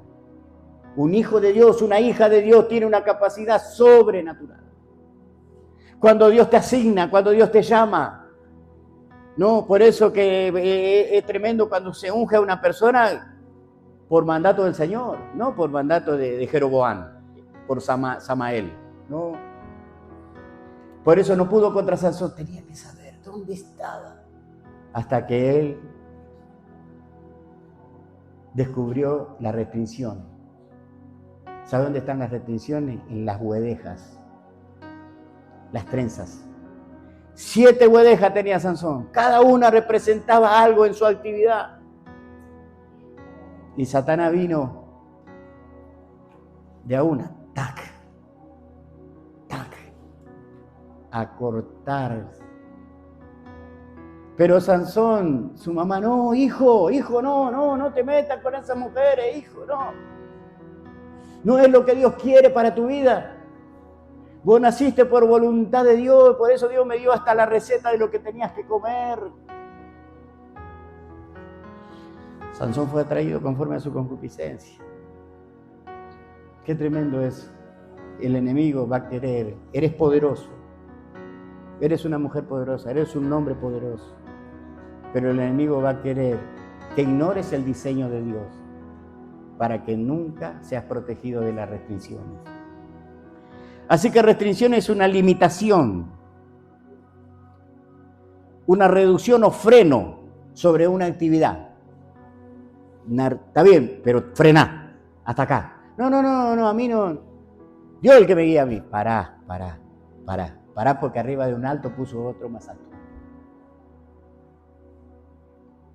Un hijo de Dios, una hija de Dios tiene una capacidad sobrenatural. Cuando Dios te asigna, cuando Dios te llama. No, por eso que es tremendo cuando se unge a una persona por mandato del Señor, no por mandato de Jeroboam, por Samael. No. Por eso no pudo contra Sansón. Tenía que saber dónde estaba. Hasta que él descubrió la restricción. ¿Sabe dónde están las restricciones? En las huedejas. Las trenzas. 7 huedejas tenía Sansón. Cada una representaba algo en su actividad. Y Satanás vino de a una. Tac. Tac. A cortar. Pero Sansón, su mamá, no, hijo, no te metas con esas mujeres, hijo, no. No es lo que Dios quiere para tu vida. Vos naciste por voluntad de Dios, por eso Dios me dio hasta la receta de lo que tenías que comer. Sansón fue atraído conforme a su concupiscencia. Qué tremendo es. El enemigo va a querer. Eres poderoso. Eres una mujer poderosa. Eres un hombre poderoso. Pero el enemigo va a querer que ignores el diseño de Dios para que nunca seas protegido de las restricciones. Así que restricción es una limitación, una reducción o freno sobre una actividad. Está bien, pero frená, hasta acá. No, a mí no. Dios es el que me guía a mí. Pará, porque arriba de un alto puso otro más alto.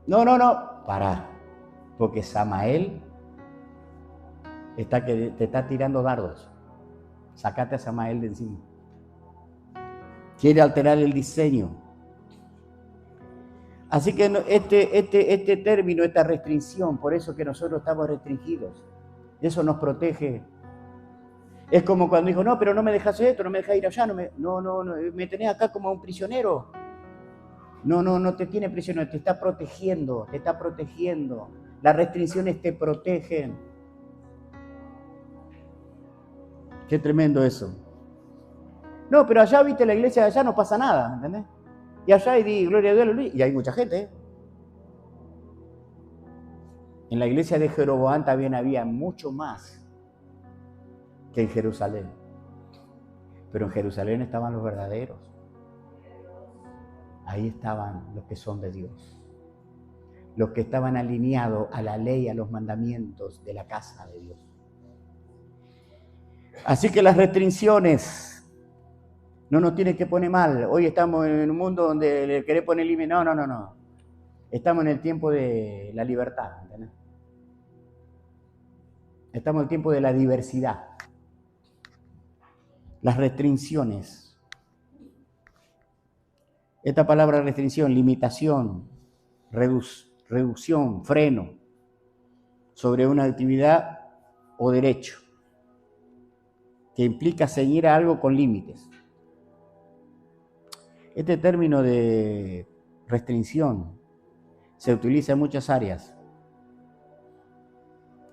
No, pará, porque Samael te está tirando dardos. Sácate a Samael de encima. Quiere alterar el diseño. Así que este término, esta restricción, por eso que nosotros estamos restringidos. Eso nos protege. Es como cuando dijo, no, pero no me dejas esto, no me dejas ir allá, me tenés acá como un prisionero. No te tiene prisionero, te está protegiendo. Las restricciones te protegen. Qué tremendo eso. No, pero allá, viste, la iglesia de allá no pasa nada, ¿me entendés? Y allá hay gloria a Dios, y hay mucha gente, ¿eh? En la iglesia de Jeroboam también había mucho más que en Jerusalén. Pero en Jerusalén estaban los verdaderos. Ahí estaban los que son de Dios. Los que estaban alineados a la ley, a los mandamientos de la casa de Dios. Así que las restricciones no nos tienen que poner mal. Hoy estamos en un mundo donde le querés poner límite. No. Estamos en el tiempo de la libertad, ¿entendés? Estamos en el tiempo de la diversidad. Las restricciones. Esta palabra restricción, limitación, reducción, freno sobre una actividad o derecho que implica ceñir a algo con límites. Este término de restricción se utiliza en muchas áreas.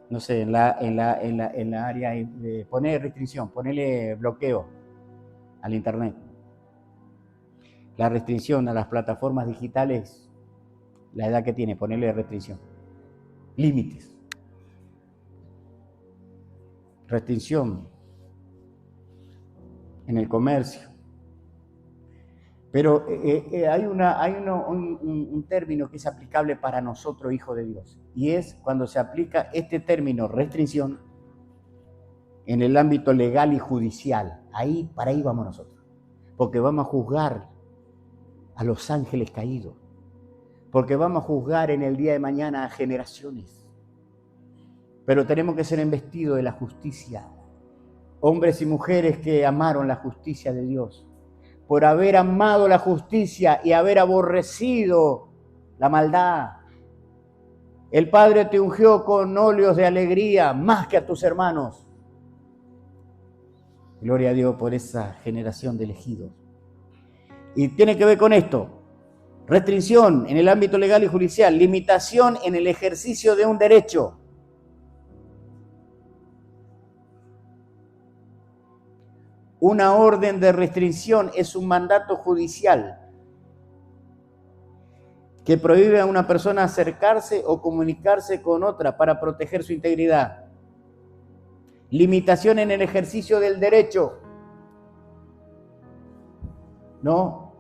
No sé, en la área de poner restricción, ponerle bloqueo al internet. La restricción a las plataformas digitales, la edad que tiene, ponerle restricción. Límites. Restricción en el comercio. Pero hay un término que es aplicable para nosotros, hijos de Dios, y es cuando se aplica este término, restricción, en el ámbito legal y judicial. Para ahí vamos nosotros. Porque vamos a juzgar a los ángeles caídos. Porque vamos a juzgar en el día de mañana a generaciones. Pero tenemos que ser embestidos de la justicia. Hombres y mujeres que amaron la justicia de Dios. Por haber amado la justicia y haber aborrecido la maldad. El Padre te ungió con óleos de alegría más que a tus hermanos. Gloria a Dios por esa generación de elegidos. Y tiene que ver con esto. Restricción en el ámbito legal y judicial. Limitación en el ejercicio de un derecho. Una orden de restricción es un mandato judicial que prohíbe a una persona acercarse o comunicarse con otra para proteger su integridad. Limitación en el ejercicio del derecho. No,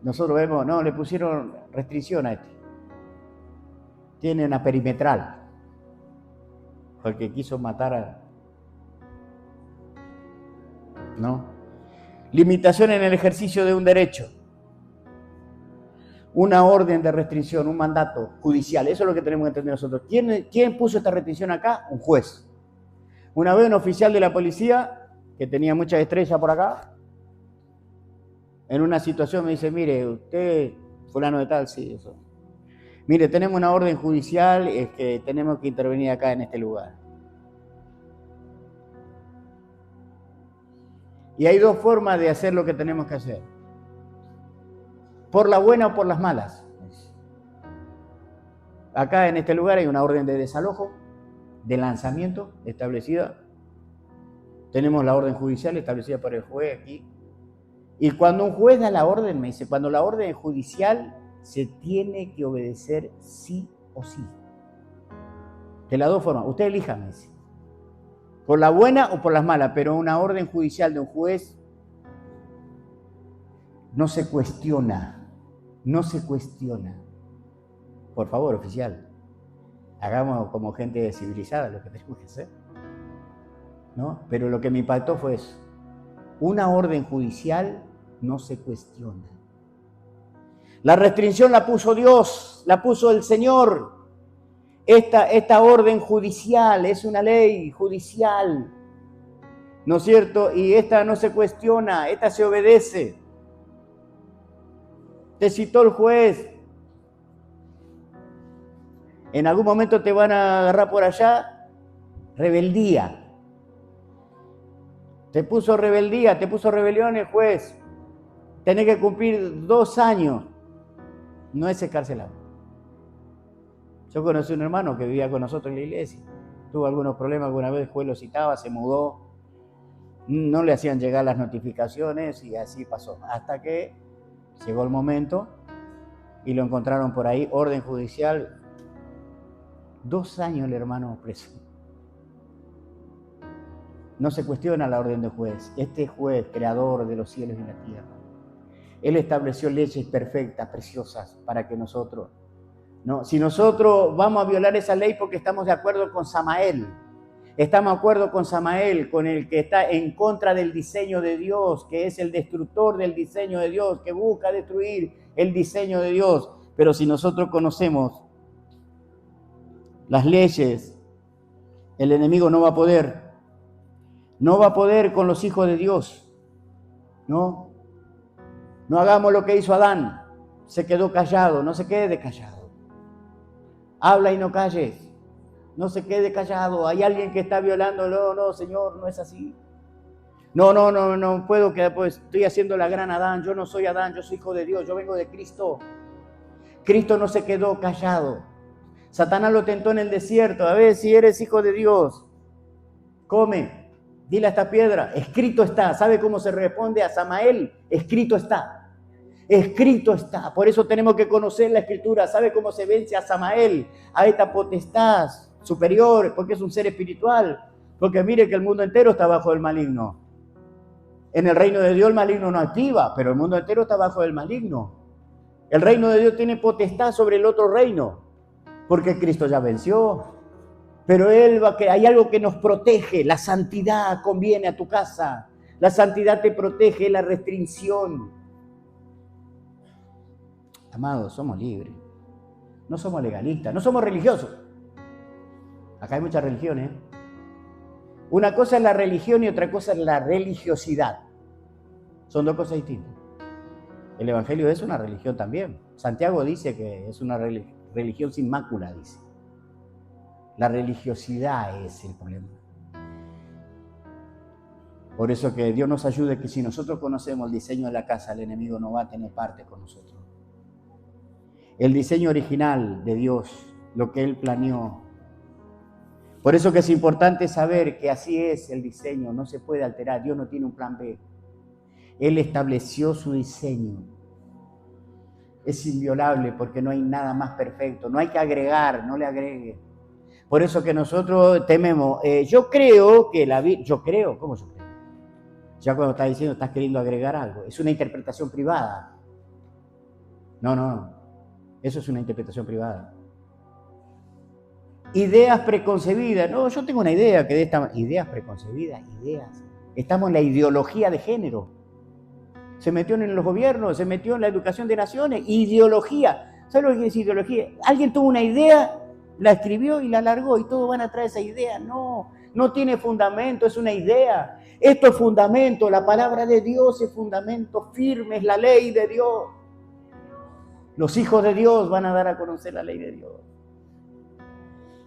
nosotros vemos, no, le pusieron restricción a este. Tiene una perimetral. Porque quiso matar a... ¿no? Limitación en el ejercicio de un derecho. Una orden de restricción, un mandato judicial. Eso es lo que tenemos que entender nosotros. ¿Quién puso esta restricción acá? Un juez. Una vez un oficial de la policía, que tenía muchas estrellas por acá, en una situación me dice, mire, usted, fulano de tal, sí, eso. Mire, tenemos una orden judicial, es que tenemos que intervenir acá en este lugar. Y hay dos formas de hacer lo que tenemos que hacer. Por la buena o por las malas. Acá en este lugar hay una orden de desalojo, de lanzamiento establecida. Tenemos la orden judicial establecida por el juez aquí. Y cuando un juez da la orden, me dice, cuando la orden es judicial, se tiene que obedecer sí o sí. De las dos formas. Usted elija, me dice. Por la buena o por las malas, pero una orden judicial de un juez no se cuestiona. No se cuestiona. Por favor, oficial, hagamos como gente civilizada lo que tenemos que hacer. ¿No? Pero lo que me impactó fue eso. Una orden judicial no se cuestiona. La restricción la puso Dios, la puso el Señor. Esta orden judicial es una ley judicial, ¿no es cierto? Y esta no se cuestiona, esta se obedece. Te citó el juez. En algún momento te van a agarrar por allá, rebeldía. Te puso rebeldía, te puso rebelión el juez. Tenés que cumplir 2 años. No es escarcelado. Yo conocí un hermano que vivía con nosotros en la iglesia. Tuvo algunos problemas alguna vez, el juez lo citaba, se mudó. No le hacían llegar las notificaciones y así pasó. Hasta que llegó el momento y lo encontraron por ahí, orden judicial. 2 años el hermano preso. No se cuestiona la orden del juez. Este juez, creador de los cielos y la tierra, él estableció leyes perfectas, preciosas, para que nosotros, ¿no? Si nosotros vamos a violar esa ley porque estamos de acuerdo con Samael, estamos de acuerdo con Samael, con el que está en contra del diseño de Dios, que es el destructor del diseño de Dios, que busca destruir el diseño de Dios. Pero si nosotros conocemos las leyes, el enemigo no va a poder con los hijos de Dios. No hagamos lo que hizo Adán, se quedó callado, no se quede callado. Habla y no calles, no se quede callado. Hay alguien que está violando, no, Señor, no es así. No puedo quedar, pues estoy haciendo la gran Adán, yo no soy Adán, yo soy hijo de Dios, yo vengo de Cristo. Cristo no se quedó callado. Satanás lo tentó en el desierto, a ver si eres hijo de Dios, come, dile a esta piedra, escrito está. ¿Sabe cómo se responde a Samael? Escrito está. Escrito está. Por eso tenemos que conocer la Escritura. ¿Sabe cómo se vence a Samael? A esta potestad superior, porque es un ser espiritual. Porque mire que el mundo entero está bajo el maligno. En el reino de Dios el maligno no activa, pero el mundo entero está bajo el maligno. El reino de Dios tiene potestad sobre el otro reino, porque Cristo ya venció. Pero hay algo que nos protege. La santidad conviene a tu casa. La santidad te protege, la restricción. Amados, somos libres. No somos legalistas, no somos religiosos. Acá hay muchas religiones. Una cosa es la religión y otra cosa es la religiosidad. Son dos cosas distintas. El Evangelio es una religión también. Santiago dice que es una religión sin mácula, dice. La religiosidad es el problema. Por eso que Dios nos ayude, que si nosotros conocemos el diseño de la casa, el enemigo no va a tener parte con nosotros. El diseño original de Dios, lo que Él planeó. Por eso que es importante saber que así es el diseño, no se puede alterar. Dios no tiene un plan B. Él estableció su diseño. Es inviolable porque no hay nada más perfecto. No hay que agregar, no le agregue. Por eso que nosotros tememos. Yo creo que la Biblia... ¿Cómo yo creo? Ya cuando estás diciendo, estás queriendo agregar algo. Es una interpretación privada. No. Eso es una interpretación privada. Ideas preconcebidas. No, yo tengo una idea que de esta... Ideas preconcebidas, ideas. Estamos en la ideología de género. Se metió en los gobiernos, se metió en la educación de naciones. Ideología. ¿Sabes lo que es ideología? Alguien tuvo una idea, la escribió y la alargó y todos van a traer esa idea. No tiene fundamento, es una idea. Esto es fundamento, la palabra de Dios es fundamento firme, es la ley de Dios. Los hijos de Dios van a dar a conocer la ley de Dios.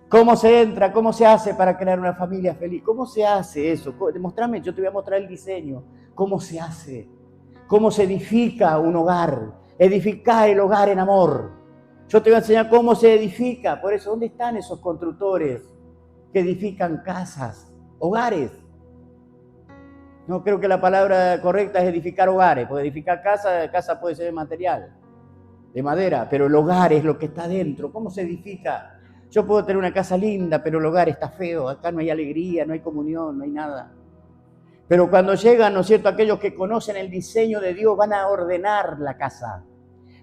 ¿Cómo se entra? ¿Cómo se hace para crear una familia feliz? ¿Cómo se hace eso? Demostrame, yo te voy a mostrar el diseño. ¿Cómo se hace? ¿Cómo se edifica un hogar? Edifica el hogar en amor. Yo te voy a enseñar cómo se edifica. Por eso, ¿dónde están esos constructores que edifican casas, hogares? No creo que la palabra correcta es edificar hogares, porque edificar casa puede ser de material, de madera, pero el hogar es lo que está dentro. ¿Cómo se edifica? Yo puedo tener una casa linda, pero el hogar está feo, acá no hay alegría, no hay comunión, no hay nada. Pero cuando llegan, ¿no es cierto?, aquellos que conocen el diseño de Dios van a ordenar la casa.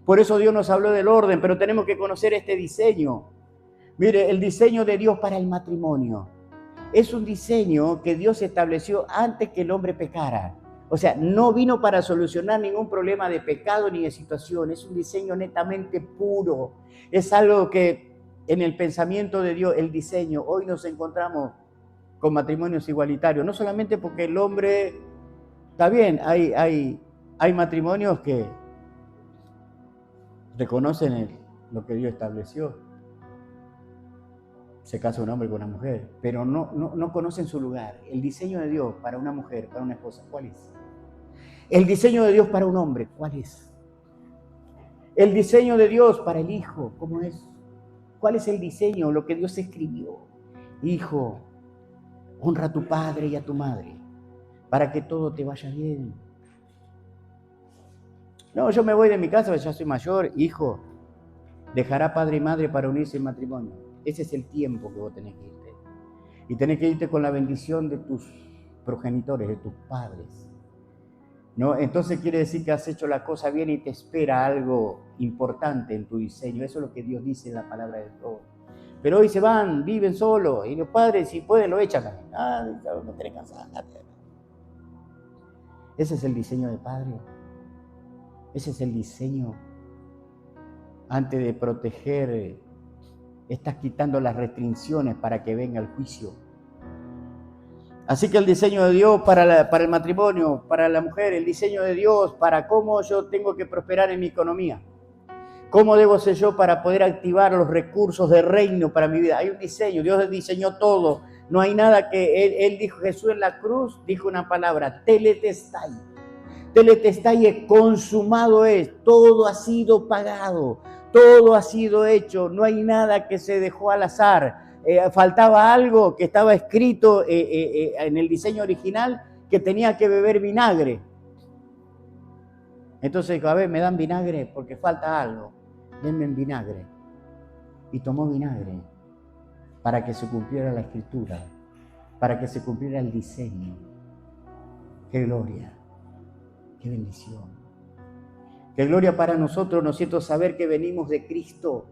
Por eso Dios nos habló del orden, pero tenemos que conocer este diseño. Mire, el diseño de Dios para el matrimonio es un diseño que Dios estableció antes que el hombre pecara. O sea, no vino para solucionar ningún problema de pecado ni de situación. Es un diseño netamente puro. Es algo que en el pensamiento de Dios, el diseño, hoy nos encontramos con matrimonios igualitarios. No solamente porque el hombre, está bien, hay matrimonios que reconocen lo que Dios estableció. Se casa un hombre con una mujer, pero no conocen su lugar. El diseño de Dios para una mujer, para una esposa, ¿cuál es? El diseño de Dios para un hombre, ¿cuál es? El diseño de Dios para el hijo, ¿cómo es? ¿Cuál es el diseño? Lo que Dios escribió. Hijo, honra a tu padre y a tu madre para que todo te vaya bien. No, yo me voy de mi casa, ya soy mayor. Hijo, dejará padre y madre para unirse en matrimonio. Ese es el tiempo que vos tenés que irte. Y tenés que irte con la bendición de tus progenitores, de tus padres. ¿No? Entonces quiere decir que has hecho la cosa bien y te espera algo importante en tu diseño. Eso es lo que Dios dice en la palabra de Dios. Pero hoy se van, viven solos, y los padres, si pueden, lo echan también. No tenés cansada. Ese es el diseño de padre. Ese es el diseño. Antes de proteger, estás quitando las restricciones para que venga el juicio. Así que el diseño de Dios para el matrimonio, para la mujer, el diseño de Dios para cómo yo tengo que prosperar en mi economía. ¿Cómo debo ser yo para poder activar los recursos del reino para mi vida? Hay un diseño, Dios diseñó todo. No hay nada que Él dijo, Jesús en la cruz dijo una palabra, teletestai. Teletestai es consumado es, todo ha sido pagado, todo ha sido hecho, no hay nada que se dejó al azar. Faltaba algo que estaba escrito en el diseño original, que tenía que beber vinagre. Entonces dijo, a ver, me dan vinagre porque falta algo. Denme en vinagre. Y tomó vinagre para que se cumpliera la escritura, para que se cumpliera el diseño. ¡Qué gloria! ¡Qué bendición! ¡Qué gloria para nosotros, ¿no es cierto?, saber que venimos de Cristo!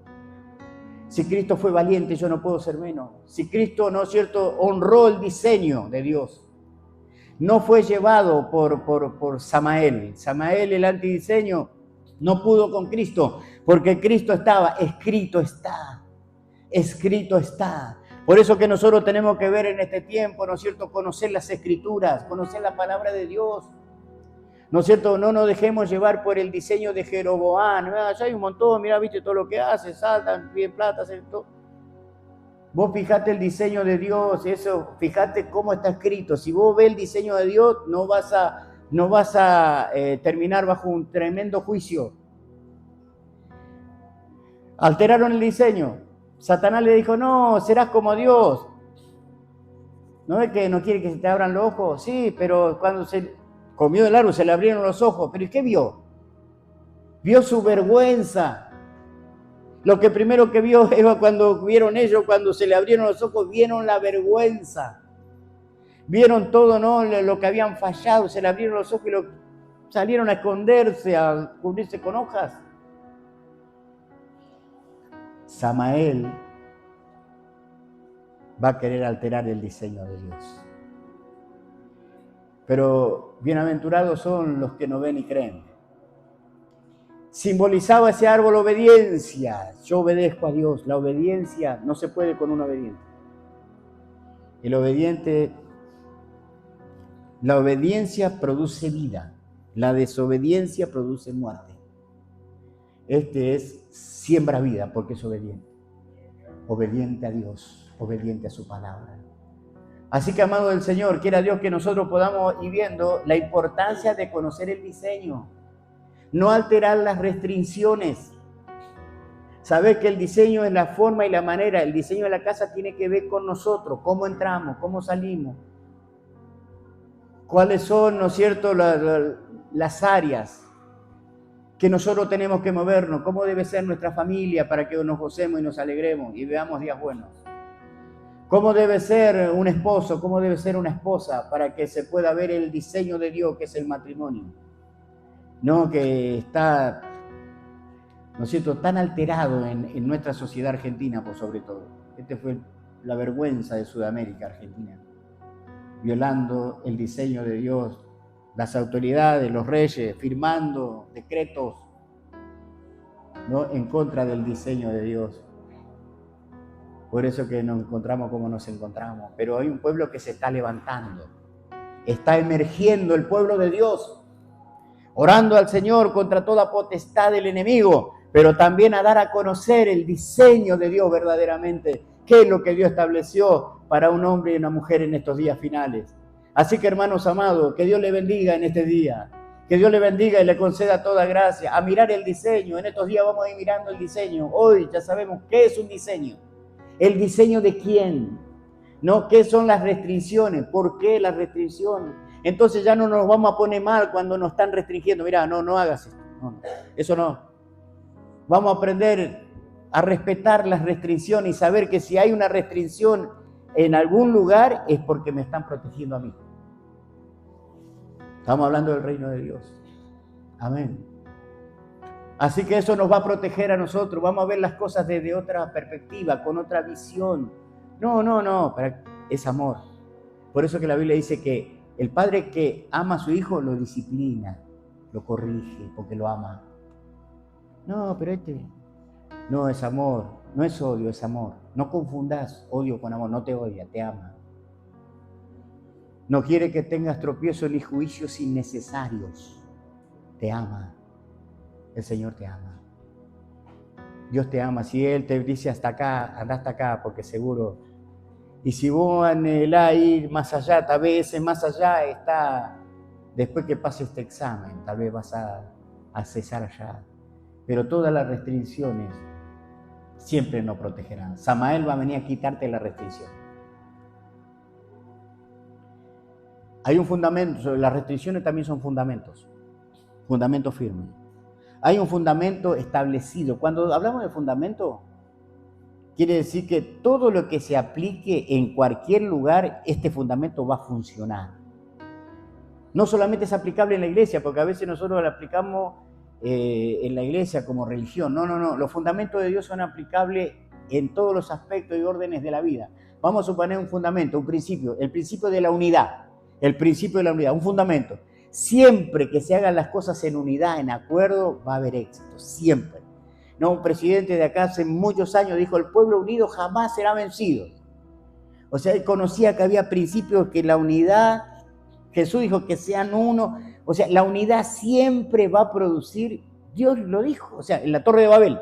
Si Cristo fue valiente, yo no puedo ser menos. Si Cristo, ¿no es cierto?, honró el diseño de Dios. No fue llevado por Samael. Samael, el antidiseño, no pudo con Cristo, porque Cristo estaba, escrito está, escrito está. Por eso que nosotros tenemos que ver en este tiempo, ¿no es cierto?, conocer las Escrituras, conocer la palabra de Dios. ¿No es cierto? No nos dejemos llevar por el diseño de Jeroboam. Ya hay un montón, mira, viste todo lo que hace, saltan, piden plata, hacen todo. Vos fijate el diseño de Dios, eso, fijate cómo está escrito. Si vos ves el diseño de Dios, no vas a terminar bajo un tremendo juicio. Alteraron el diseño. Satanás le dijo, no, serás como Dios. ¿No es que no quiere que se te abran los ojos? Sí, pero cuando se comió del árbol se le abrieron los ojos. ¿Pero qué vio? Vio su vergüenza. Lo que primero que vio Eva cuando vieron ellos, cuando se le abrieron los ojos, vieron la vergüenza. Vieron todo, ¿no?, lo que habían fallado, se le abrieron los ojos y salieron a esconderse, a cubrirse con hojas. Samael va a querer alterar el diseño de Dios. Pero bienaventurados son los que no ven y creen. Simbolizaba ese árbol obediencia. Yo obedezco a Dios. La obediencia no se puede con un obediente. La obediencia produce vida. La desobediencia produce muerte. Este es siembra vida porque es obediente. Obediente a Dios, obediente a su palabra. Así que, amado del Señor, quiera Dios que nosotros podamos ir viendo la importancia de conocer el diseño. No alterar las restricciones. Saber que el diseño es la forma y la manera. El diseño de la casa tiene que ver con nosotros. Cómo entramos, cómo salimos. Cuáles son, ¿no es cierto?, las áreas que nosotros tenemos que movernos. Cómo debe ser nuestra familia para que nos gocemos y nos alegremos y veamos días buenos. Cómo debe ser un esposo, cómo debe ser una esposa para que se pueda ver el diseño de Dios que es el matrimonio. No, que está, ¿no es cierto?, tan alterado en nuestra sociedad argentina, por sobre todo. Esta fue la vergüenza de Sudamérica, Argentina. Violando el diseño de Dios, las autoridades, los reyes, firmando decretos, ¿no?, en contra del diseño de Dios. Por eso que nos encontramos como nos encontramos. Pero hay un pueblo que se está levantando. Está emergiendo el pueblo de Dios. Orando al Señor contra toda potestad del enemigo, pero también a dar a conocer el diseño de Dios verdaderamente, qué es lo que Dios estableció para un hombre y una mujer en estos días finales. Así que, hermanos amados, que Dios le bendiga en este día, que Dios le bendiga y le conceda toda gracia, a mirar el diseño. En estos días vamos a ir mirando el diseño. Hoy ya sabemos qué es un diseño. ¿El diseño de quién? ¿No? ¿Qué son las restricciones? ¿Por qué las restricciones? Entonces ya no nos vamos a poner mal cuando nos están restringiendo. Mira, no hagas esto. No, eso no. Vamos a aprender a respetar las restricciones y saber que si hay una restricción en algún lugar es porque me están protegiendo a mí. Estamos hablando del reino de Dios. Amén. Así que eso nos va a proteger a nosotros. Vamos a ver las cosas desde otra perspectiva, con otra visión. No. Es amor. Por eso que la Biblia dice que el padre que ama a su hijo lo disciplina, lo corrige, porque lo ama. No, pero no es amor, no es odio, es amor. No confundas odio con amor, no te odia, te ama. No quiere que tengas tropiezos ni juicios innecesarios. Te ama. El Señor te ama. Dios te ama. Si Él te dice hasta acá, anda hasta acá, porque seguro. Y si vos anhelás ir más allá, tal vez ese más allá está después que pase este examen. Tal vez vas a cesar allá. Pero todas las restricciones siempre nos protegerán. Samael va a venir a quitarte la restricción. Hay un fundamento. Las restricciones también son fundamentos. Fundamentos firmes. Hay un fundamento establecido. Cuando hablamos de fundamento, quiere decir que todo lo que se aplique en cualquier lugar, este fundamento va a funcionar. No solamente es aplicable en la iglesia, porque a veces nosotros lo aplicamos en la iglesia como religión. No. Los fundamentos de Dios son aplicables en todos los aspectos y órdenes de la vida. Vamos a suponer un fundamento, un principio, el principio de la unidad, un fundamento. Siempre que se hagan las cosas en unidad, en acuerdo, va a haber éxito, siempre. No, un presidente de acá hace muchos años dijo, el pueblo unido jamás será vencido. O sea, él conocía que había principios que la unidad, Jesús dijo que sean uno, o sea, la unidad siempre va a producir, Dios lo dijo, o sea, en la Torre de Babel.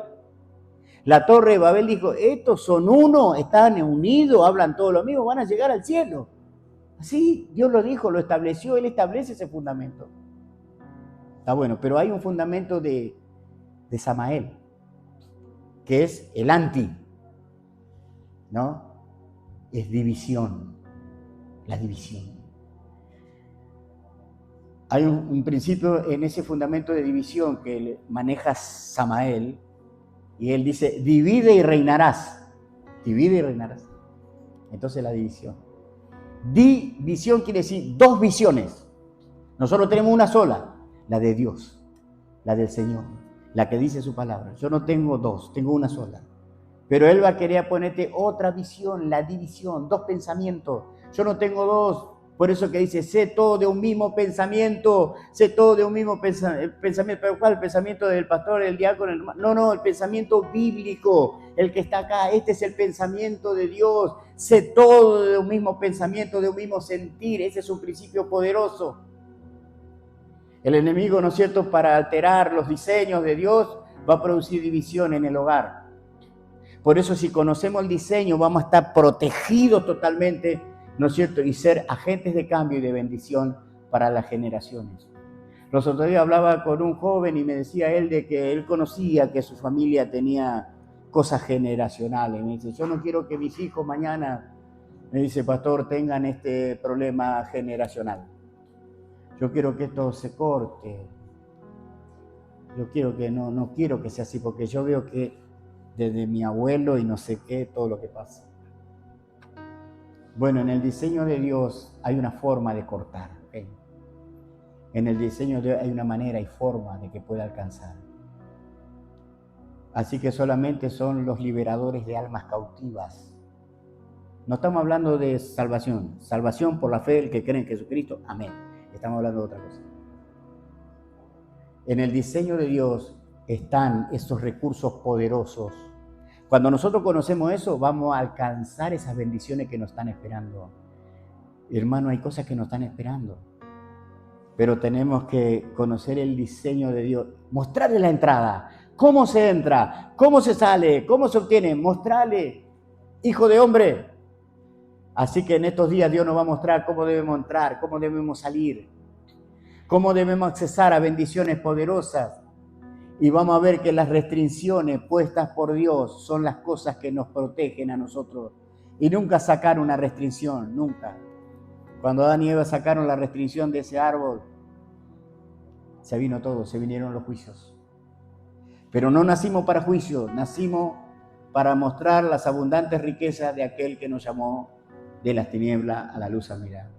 La Torre de Babel dijo, estos son uno, están unidos, hablan todos lo mismo, van a llegar al cielo. Así, Dios lo dijo, lo estableció, Él establece ese fundamento. Está bueno, pero hay un fundamento de Samael, que es el anti, ¿no? Es división, la división. Hay un principio en ese fundamento de división que maneja Samael, y él dice, divide y reinarás. Divide y reinarás. Entonces la división. División quiere decir dos visiones. Nosotros tenemos una sola, la de Dios, la del Señor, la que dice su palabra. Yo no tengo dos, tengo una sola. Pero Él va a querer ponerte otra visión, la división, dos pensamientos. Yo no tengo dos. Por eso que dice, sé todo de un mismo pensamiento, sé todo de un mismo pensamiento. ¿Pero cuál? ¿El pensamiento del pastor, el diácono? No, el pensamiento bíblico, el que está acá. Este es el pensamiento de Dios. Sé todo de un mismo pensamiento, de un mismo sentir. Ese es un principio poderoso. El enemigo, ¿no es cierto?, para alterar los diseños de Dios, va a producir división en el hogar. Por eso, si conocemos el diseño, vamos a estar protegidos totalmente, ¿no es cierto?, y ser agentes de cambio y de bendición para las generaciones. Los otros días hablaba con un joven y me decía él de que él conocía que su familia tenía cosas generacionales. Me dice, yo no quiero que mis hijos mañana, me dice, pastor, tengan este problema generacional. Yo quiero que esto se corte. Yo quiero que no quiero que sea así, porque yo veo que desde mi abuelo y no sé qué, todo lo que pasa. Bueno, en el diseño de Dios hay una forma de cortar. ¿Okay? En el diseño de Dios hay una manera y forma de que pueda alcanzar. Así que solamente son los liberadores de almas cautivas. No estamos hablando de salvación. Salvación por la fe del que cree en Jesucristo. Amén. Estamos hablando de otra cosa. En el diseño de Dios están esos recursos poderosos. Cuando nosotros conocemos eso, vamos a alcanzar esas bendiciones que nos están esperando. Hermano, hay cosas que nos están esperando. Pero tenemos que conocer el diseño de Dios. Mostrarle la entrada. ¿Cómo se entra? ¿Cómo se sale? ¿Cómo se obtiene? Mostrarle, hijo de hombre. Así que en estos días Dios nos va a mostrar cómo debemos entrar, cómo debemos salir, cómo debemos accesar a bendiciones poderosas. Y vamos a ver que las restricciones puestas por Dios son las cosas que nos protegen a nosotros. Y nunca sacar una restricción, nunca. Cuando Adán y Eva sacaron la restricción de ese árbol, se vino todo, se vinieron los juicios. Pero no nacimos para juicio, nacimos para mostrar las abundantes riquezas de aquel que nos llamó de las tinieblas a la luz admirable.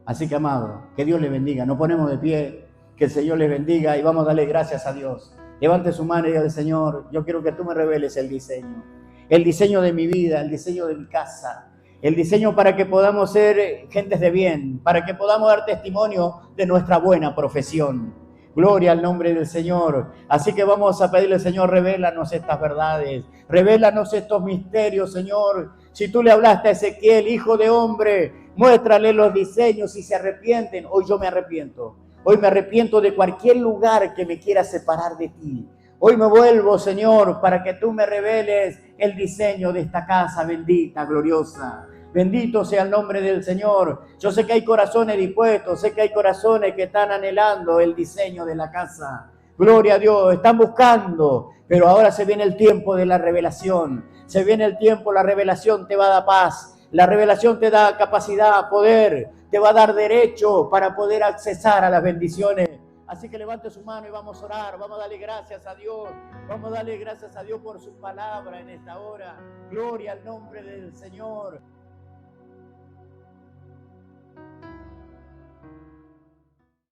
Así que, amado, que Dios les bendiga. Nos ponemos de pie, que el Señor les bendiga y vamos a darle gracias a Dios. Levante su mano y diga, Señor, yo quiero que tú me reveles el diseño de mi vida, el diseño de mi casa, el diseño para que podamos ser gentes de bien, para que podamos dar testimonio de nuestra buena profesión. Gloria al nombre del Señor. Así que vamos a pedirle, Señor, revélanos estas verdades, revélanos estos misterios, Señor. Si tú le hablaste a Ezequiel, hijo de hombre, muéstrale los diseños si se arrepienten. Hoy yo me arrepiento. Hoy me arrepiento de cualquier lugar que me quiera separar de ti. Hoy me vuelvo, Señor, para que tú me reveles el diseño de esta casa bendita, gloriosa. Bendito sea el nombre del Señor. Yo sé que hay corazones dispuestos, sé que hay corazones que están anhelando el diseño de la casa. Gloria a Dios, están buscando, pero ahora se viene el tiempo de la revelación. Se viene el tiempo, la revelación te va a dar paz. La revelación te da capacidad, poder, te va a dar derecho para poder accesar a las bendiciones. Así que levante su mano y vamos a orar, vamos a darle gracias a Dios, vamos a darle gracias a Dios por su palabra en esta hora. Gloria al nombre del Señor.